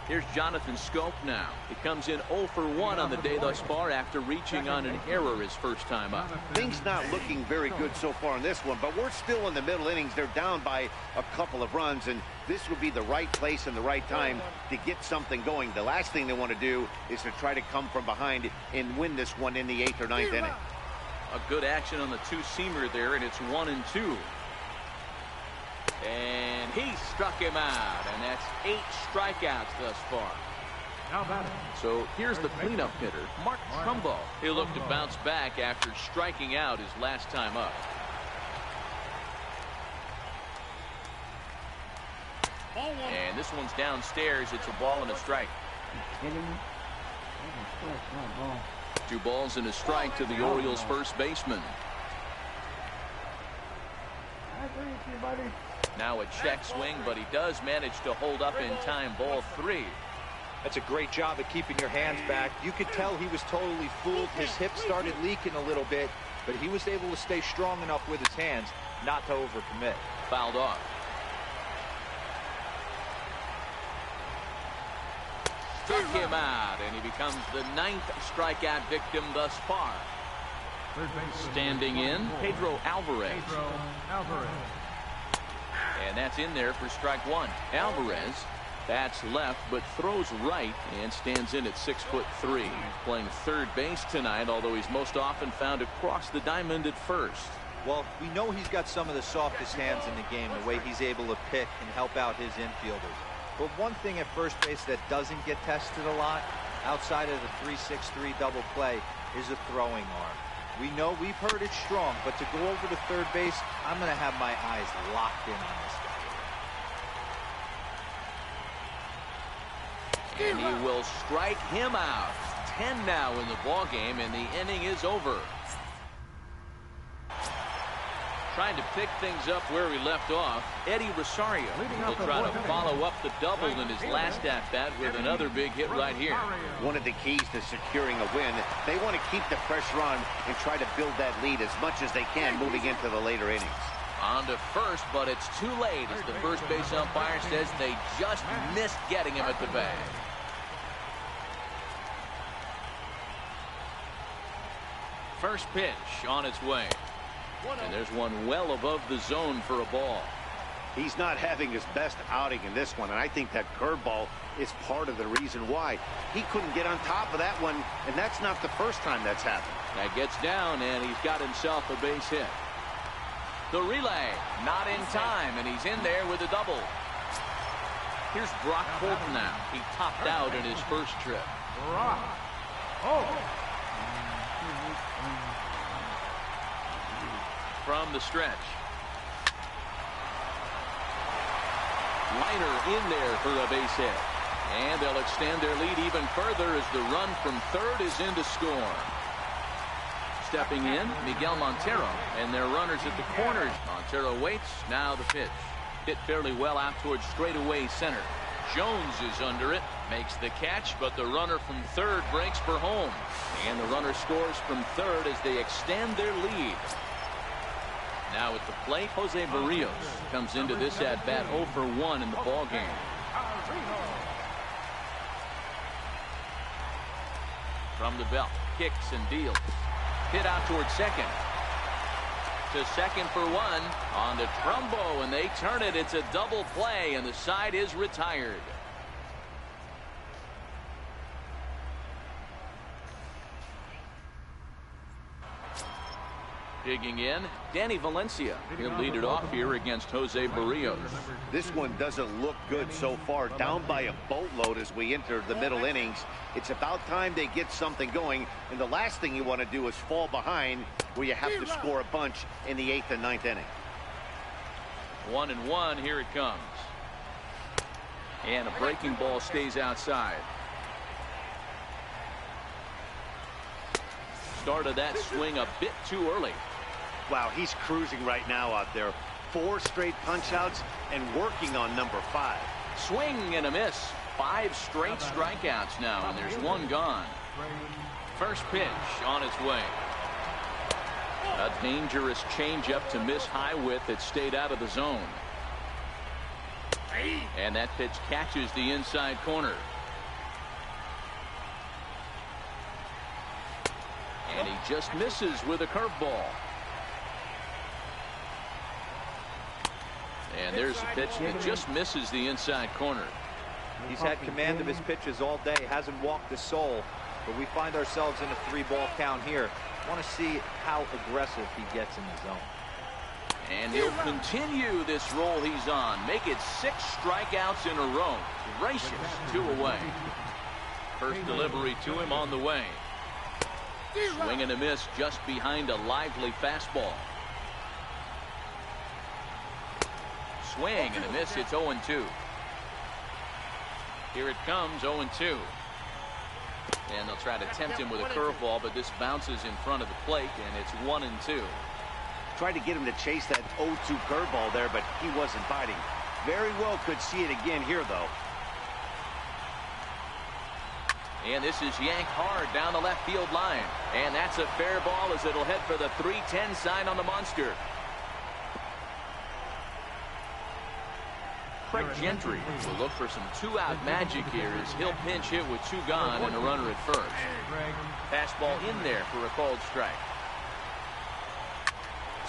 Here's Jonathan Scope now. He comes in 0 for 1 on the day thus far after reaching on an error his first time up. Things not looking very good so far in this one, but we're still in the middle innings. They're down by a couple of runs, and this would be the right place and the right time to get something going. The last thing they want to do is to try to come from behind and win this one in the 8th or 9th inning. A good action on the 2-seamer there, and it's 1-2. And he struck him out, and that's 8 strikeouts thus far. So here's the cleanup hitter, Mark Trumbo. He'll look to bounce back after striking out his last time up. And this one's downstairs. It's a ball and a strike. 2 balls and a strike to the Orioles' first baseman. Now a check swing, but he does manage to hold up in time. Ball 3. That's a great job of keeping your hands back. You could tell he was totally fooled. His hip started leaking a little bit, but he was able to stay strong enough with his hands not to overcommit. Fouled off. Struck him out, and he becomes the 9th strikeout victim thus far. Standing in, Pedro Alvarez. And that's in there for strike 1. Alvarez bats left but throws right and stands in at 6'3". Playing third base tonight, although he's most often found across the diamond at first. Well, we know he's got some of the softest hands in the game, the way he's able to pick and help out his infielders. But one thing at first base that doesn't get tested a lot, outside of the 3-6-3 double play, is a throwing arm. We know we've heard it's strong, but to go over to third base, I'm going to have my eyes locked in on this guy. And he will strike him out. 10 now in the ball game, and the inning is over. Trying to pick things up where we left off, Eddie Rosario will try to follow up the double in his last at-bat with another big hit right here. One of the keys to securing a win, they want to keep the pressure on and try to build that lead as much as they can moving into the later innings. On to first, but it's too late as the first base umpire says they just missed getting him at the bag. First pitch on its way. And there's one well above the zone for a ball. He's not having his best outing in this one, and I think that curveball is part of the reason why. He couldn't get on top of that one, and that's not the first time that's happened. That gets down, and he's got himself a base hit. The relay, not in time, and he's in there with a double. Here's Brock Holt now. He topped out in his first trip. From the stretch. Liner in there for a base hit. And they'll extend their lead even further as the run from third is in to score. Stepping in, Miguel Montero, and their runners at the corners. Montero waits, now the pitch. Hit fairly well out towards straightaway center. Jones is under it, makes the catch, but the runner from third breaks for home. And the runner scores from third as they extend their lead. Now at the plate, Jose Barrios comes into this at-bat 0 for 1 in the ball game. From the belt, kicks and deals. Hit out towards second. To second for one on the Trumbo, and they turn it. It's a double play, and the side is retired. Digging in, Danny Valencia. He'll lead it off here against Jose Barrios. This one doesn't look good so far. Down by a boatload as we enter the middle innings. It's about time they get something going, and the last thing you want to do is fall behind where you have to score a bunch in the 8th and 9th inning. 1-1, here it comes. And a breaking ball stays outside. Started that swing a bit too early. Wow, he's cruising right now out there. 4 straight punch-outs and working on number 5. Swing and a miss. 5 straight strikeouts now, and there's one gone. First pitch on its way. A dangerous changeup to miss high with. It stayed out of the zone. And that pitch catches the inside corner. And he just misses with a curveball. And there's a pitch that just misses the inside corner. He's had command of his pitches all day, hasn't walked a soul, but we find ourselves in a 3-ball count here. Want to see how aggressive he gets in the zone. And he'll continue this roll he's on. Make it 6 strikeouts in a row. Gracious, 2 away. First delivery to him on the way. Swing and a miss just behind a lively fastball. Swing and a miss. It's 0-2. Here it comes, 0-2. And they'll try to tempt him with a curveball, but this bounces in front of the plate, and it's 1-2. Tried to get him to chase that 0-2 curveball there, but he wasn't biting. Very well could see it again here, though. And this is yanked hard down the left field line. And that's a fair ball as it'll head for the 3-10 sign on the monster. Craig Gentry will look for some 2-out magic here as he'll pinch hit with 2 gone and a runner at first. Fastball in there for a called strike.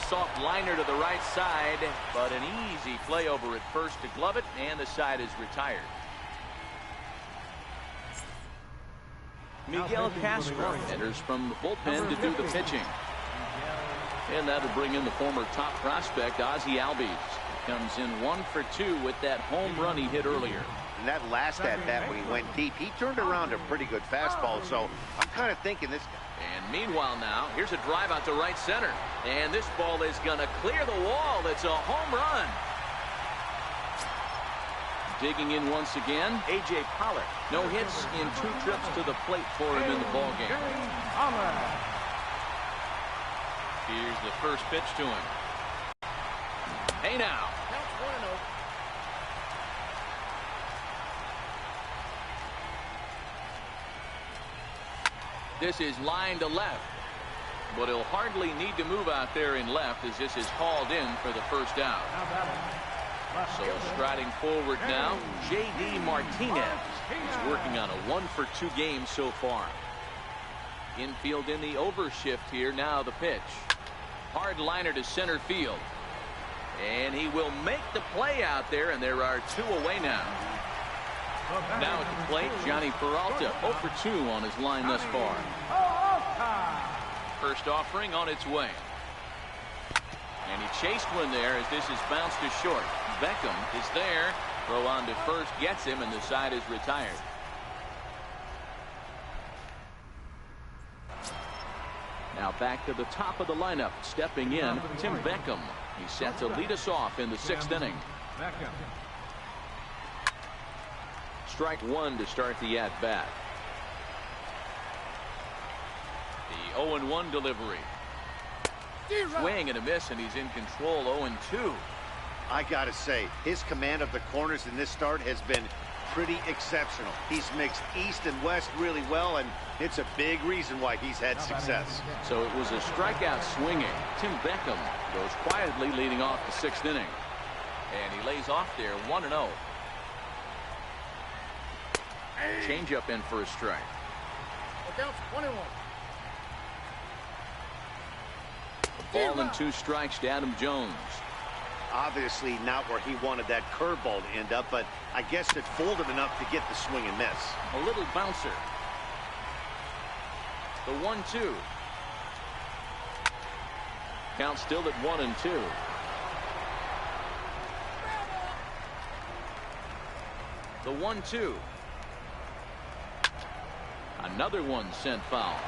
Soft liner to the right side, but an easy play over at first to glove it, and the side is retired. Miguel Castro enters from the bullpen to do the pitching. And that'll bring in the former top prospect, Ozzie Albies. Comes in 1 for 2 with that home run he hit earlier. And that last at-bat when he went deep, he turned around a pretty good fastball, so I'm kind of thinking this guy. And meanwhile now, here's a drive out to right center. And this ball is going to clear the wall. It's a home run. Digging in once again, A.J. Pollard. No hits in 2 trips to the plate for him in the ballgame. Here's the first pitch to him. Hey now. This is line to left, but he'll hardly need to move out there in left as this is hauled in for the first out. So striding forward now, J.D. Martinez. He's working on a 1-for-2 game so far. Infield in the overshift here. Now the pitch. Hard liner to center field. And he will make the play out there, and there are 2 away now. Now at the plate, Johnny Peralta, 0-for-2 on his line thus far. First offering on its way. And he chased one there as this is bounced to short. Beckham is there. Throw on to first, gets him, and the side is retired. Now back to the top of the lineup. Stepping in, Tim Beckham. He's set to lead us off in the 6th inning. Strike 1 to start the at-bat. The 0-1 delivery. Swing and a miss, and he's in control. 0-2. I gotta say, his command of the corners in this start has been pretty exceptional. He's mixed east and west really well, and it's a big reason why he's had success. So it was a strikeout swinging. Tim Beckham goes quietly leading off the 6th inning. And he lays off there 1-0. Changeup in for a strike. Look 21. Ball and 2 strikes to Adam Jones. Obviously not where he wanted that curveball to end up, but I guess it folded enough to get the swing and miss. A little bouncer. The 1-2. Count still at 1-2. The 1-2. Another one sent foul.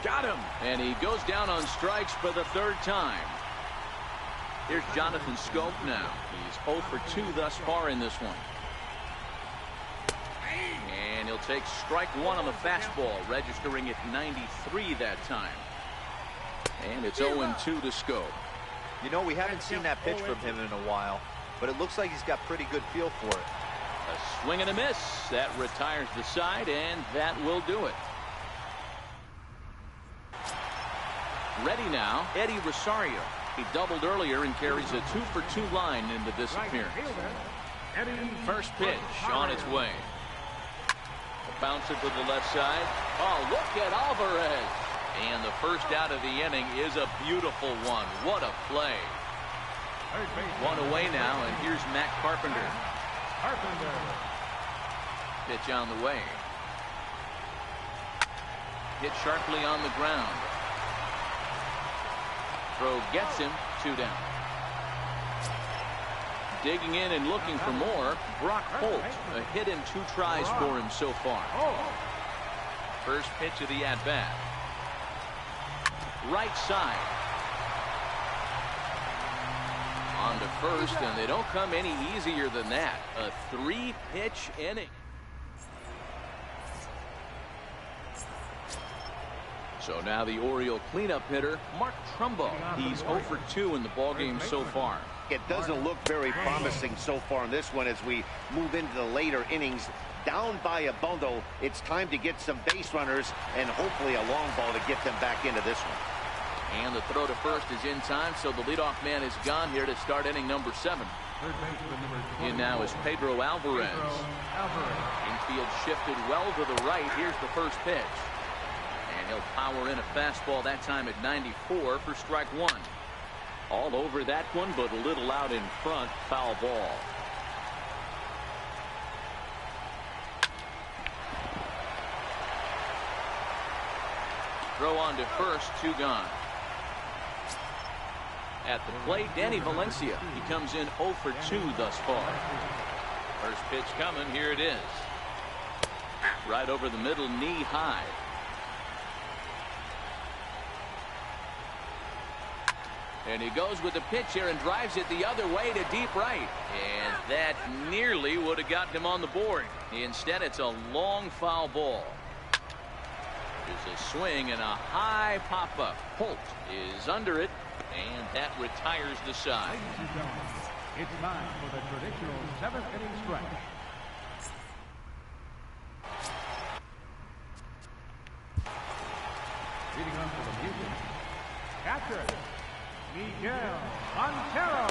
Got him. And he goes down on strikes for the 3rd time. Here's Jonathan Scope now. He's 0-for-2 thus far in this one. And he'll take strike 1 on the fastball, registering at 93 that time. And it's 0-2 to Scope. You know, we haven't seen that pitch from him in a while, but it looks like he's got pretty good feel for it. A swing and a miss. That retires the side, and that will do it. Ready now, Eddie Rosario. He doubled earlier and carries a 2-for-2 line into this appearance. First pitch on its way. Bounce it to the left side. Oh, look at Alvarez. And the first out of the inning is a beautiful one. What a play. 1 away now, and here's Matt Carpenter. Pitch on the way. Hit sharply on the ground. Throw gets him. 2 down. Digging in and looking for more, Brock Holt. A hit in 2 tries for him so far. First pitch of the at-bat. Right side. On to first, and they don't come any easier than that. A 3-pitch inning. So now the Oriole cleanup hitter, Mark Trumbo. He's 0-for-2 in the ballgame so far. It doesn't look very promising so far in this one as we move into the later innings. Down by a bundle, it's time to get some base runners and hopefully a long ball to get them back into this one. And the throw to first is in time, so the leadoff man is gone here to start inning number 7. In now is Pedro Alvarez. Infield shifted well to the right. Here's the first pitch. And he'll power in a fastball that time at 94 for strike 1. All over that one, but a little out in front. Foul ball. Throw on to first, 2 gone. At the plate, Danny Valencia. He comes in 0-for-2 thus far. First pitch coming. Here it is. Right over the middle, knee high. And he goes with the pitch here and drives it the other way to deep right. And that nearly would have gotten him on the board. Instead, it's a long foul ball. There's a swing and a high pop-up. Holt is under it, and that retires the side. Ladies and gentlemen, it's time for the traditional 7th inning stretch. Leading up to the music, catcher, Miguel Montero.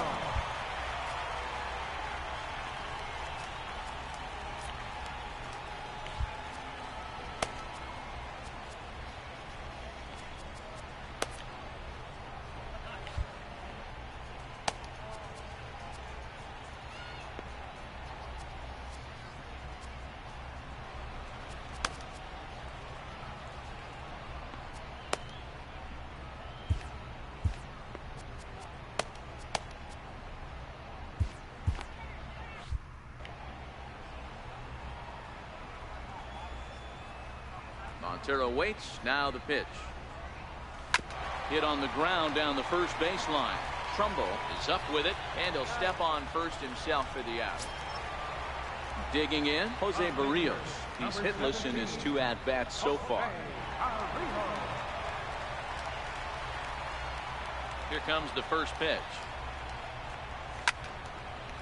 Montero waits. Now the pitch. Hit on the ground down the first baseline. Trumbo is up with it, and he'll step on first himself for the out. Digging in, Jose Barrios. He's hitless in his 2 at-bats so far. Here comes the first pitch.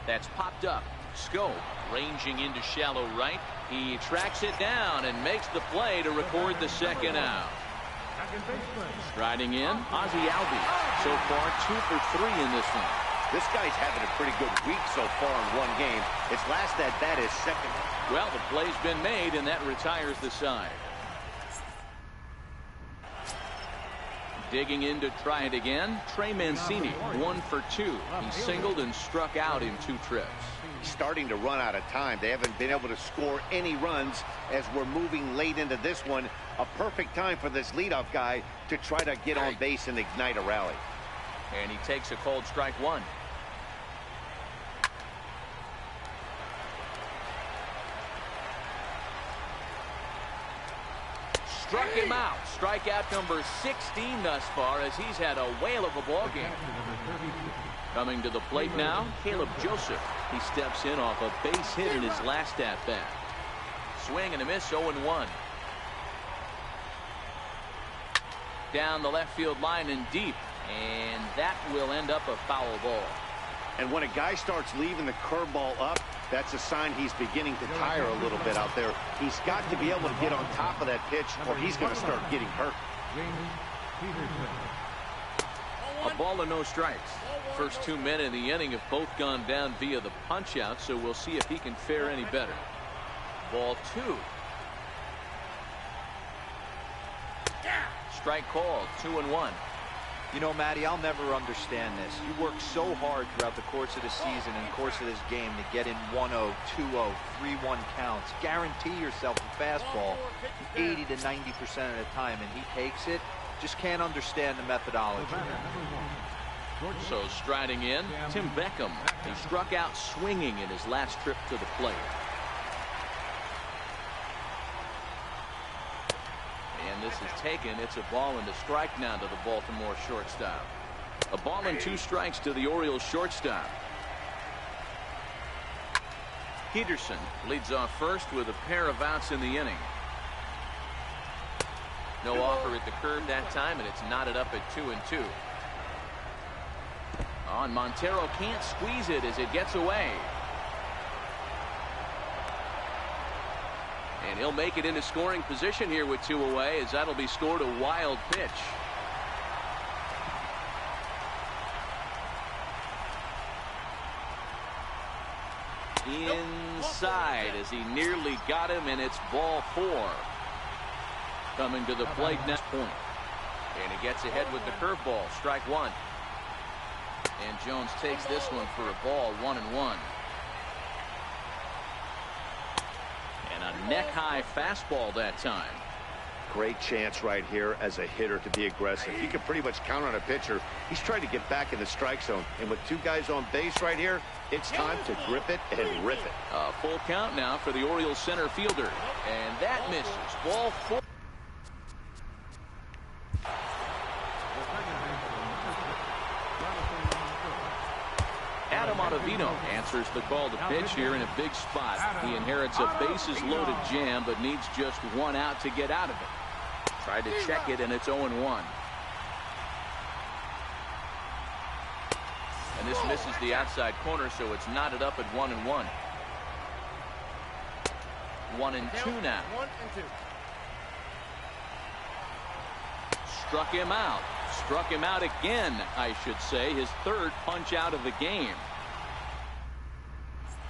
That's popped up. Scope ranging into shallow right. He tracks it down and makes the play to record the second out. Striding in, Ozzie Albies. So far 2 for 3 in this one. This guy's having a pretty good week so far in one game. His last at bat is second. Well, the play's been made, and that retires the side. Digging in to try it again, Trey Mancini, 1 for 2. He singled and struck out in 2 trips. Starting to run out of time. They haven't been able to score any runs as we're moving late into this one. A perfect time for this leadoff guy to try to get on base and ignite a rally. And he takes a cold strike 1. Struck him out. Strikeout number 16 thus far, as he's had a whale of a ball game. Coming to the plate now, Caleb Joseph. He steps in off a base hit in his last at-bat. Swing and a miss, 0-1. Down the left field line and deep, and that will end up a foul ball. And when a guy starts leaving the curveball up, that's a sign he's beginning to tire a little bit out there. He's got to be able to get on top of that pitch, or he's going to start getting hurt. A ball and no strikes. First 2 men in the inning have both gone down via the punch out, so we'll see if he can fare any better. Ball 2. Strike called, 2-1. You know, Matty, I'll never understand this. You work so hard throughout the course of the season and course of this game to get in 1-0, 2-0, 3-1 counts. Guarantee yourself a fastball 80 to 90% of the time, and he takes it. Just can't understand the methodology. So striding in, Tim Beckham. He struck out swinging in his last trip to the plate. And this is taken. It's a ball and a strike now to the Baltimore shortstop. A ball and 2 strikes to the Orioles shortstop. Peterson leads off first with a pair of outs in the inning. No offer at the curve that time, and it's knotted up at 2-2. And Montero can't squeeze it as it gets away. And he'll make it into scoring position here with 2 away, as that'll be scored a wild pitch. Inside as he nearly got him, and it's ball 4. Coming to the plate next point. And he gets ahead with the curveball. Strike 1. And Jones takes this one for a ball, 1-1. And a neck-high fastball that time. Great chance right here as a hitter to be aggressive. You can pretty much count on a pitcher. He's trying to get back in the strike zone. And with 2 guys on base right here, it's time to grip it and rip it. A full count now for the Orioles center fielder. And that misses. Ball 4. Ottavino answers the call to pitch here in a big spot. He inherits a bases-loaded jam, but needs just one out to get out of it. Tried to check it, and it's 0-1. And this misses the outside corner, so it's knotted up at 1-1. 1-2 now. 1-2. Struck him out. Struck him out again, I should say. His third punch out of the game.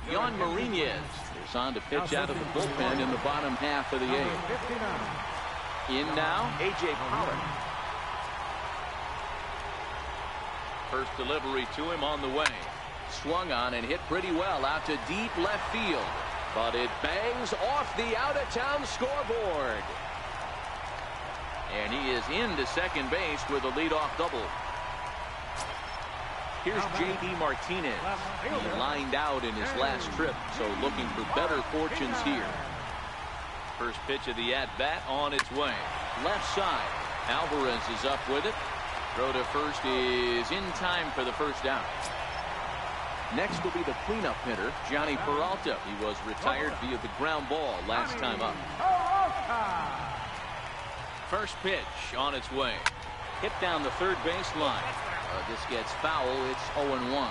Yon Marinez is on to pitch out of the bullpen in the bottom half of the eighth. In now, A.J. Pollard. First delivery to him on the way. Swung on and hit pretty well out to deep left field. But it bangs off the out-of-town scoreboard. And he is into second base with a leadoff double. Here's J.D. Martinez. He lined out in his last trip, so looking for better fortunes here. First pitch of the at-bat on its way. Left side. Alvarez is up with it. Throw to first is in time for the first out. Next will be the cleanup hitter, Johnny Peralta. He was retired via the ground ball last time up. First pitch on its way. Hit down the third baseline. This gets foul. It's 0-1.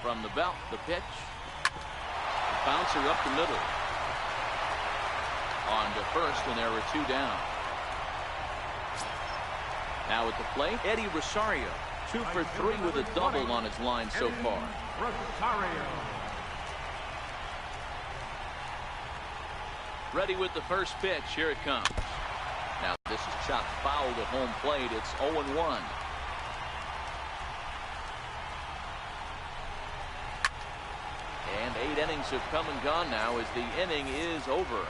From the belt, the pitch. Bouncer up the middle. On to first, and there were two down. Now at the plate, Eddie Rosario. 2 for 3 with a double on his line so far. Rosario. Ready with the first pitch. Here it comes. Now this is chopped foul to home plate. It's 0-1. And 8 innings have come and gone now as the inning is over.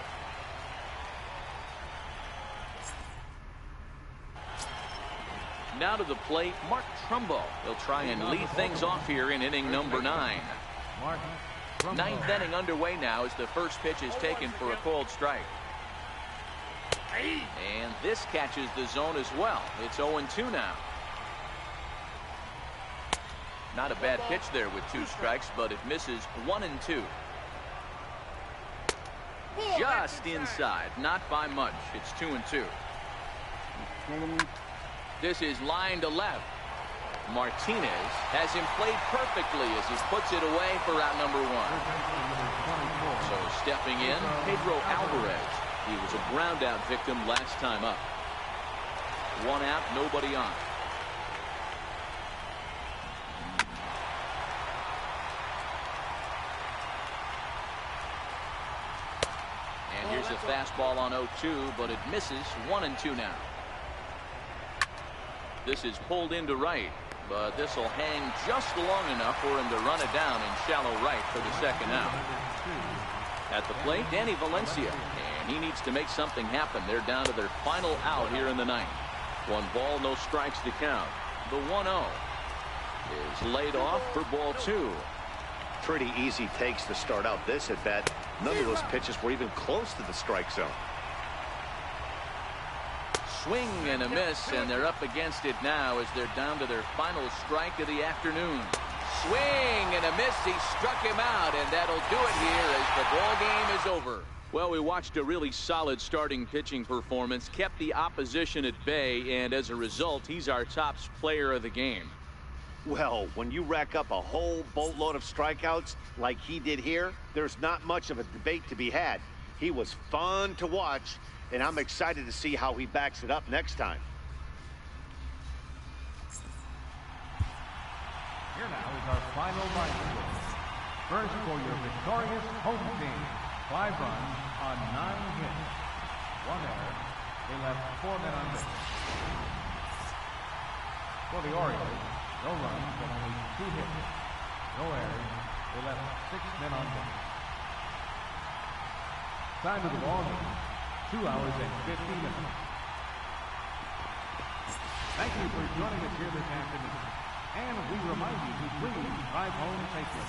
Now to the plate, Mark Trumbo. He'll try and lead things off here in inning number 9. Ninth inning underway now as the first pitch is taken for a cold strike. And this catches the zone as well. It's 0-2 now. Not a bad pitch there with 2 strikes, but it misses 1-2. Just inside, not by much. It's 2-2. This is line to left. Martinez has him played perfectly as he puts it away for out number 1. So stepping in, Pedro Alvarez. He was a ground out victim last time up. 1 out, nobody on. And here's a fastball on 0-2, but it misses. 1-2 now. This is pulled into right, but this will hang just long enough for him to run it down in shallow right for the second out. At the plate, Danny Valencia, and he needs to make something happen. They're down to their final out here in the ninth. 1 ball, no strikes to count. The 1-0 is laid off for ball 2. Pretty easy takes to start out this at bat. None of those pitches were even close to the strike zone. Swing and a miss, and they're up against it now as they're down to their final strike of the afternoon. Swing and a miss. He struck him out, and that'll do it here as the ball game is over. Well, we watched a really solid starting pitching performance, kept the opposition at bay, and as a result, he's our top player of the game. Well, when you rack up a whole boatload of strikeouts like he did here, there's not much of a debate to be had. He was fun to watch, and I'm excited to see how he backs it up next time. Here now is our final line score. First for your victorious home team. 5 runs on 9 hits. 1 error. They left 4 men on base. For the Orioles, no runs but only 2 hits. No errors. They left 6 men on base. Time of the ball game, 2 hours and 50 minutes. Thank you for joining us here this afternoon. And we remind you to please drive home safely.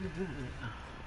This is it.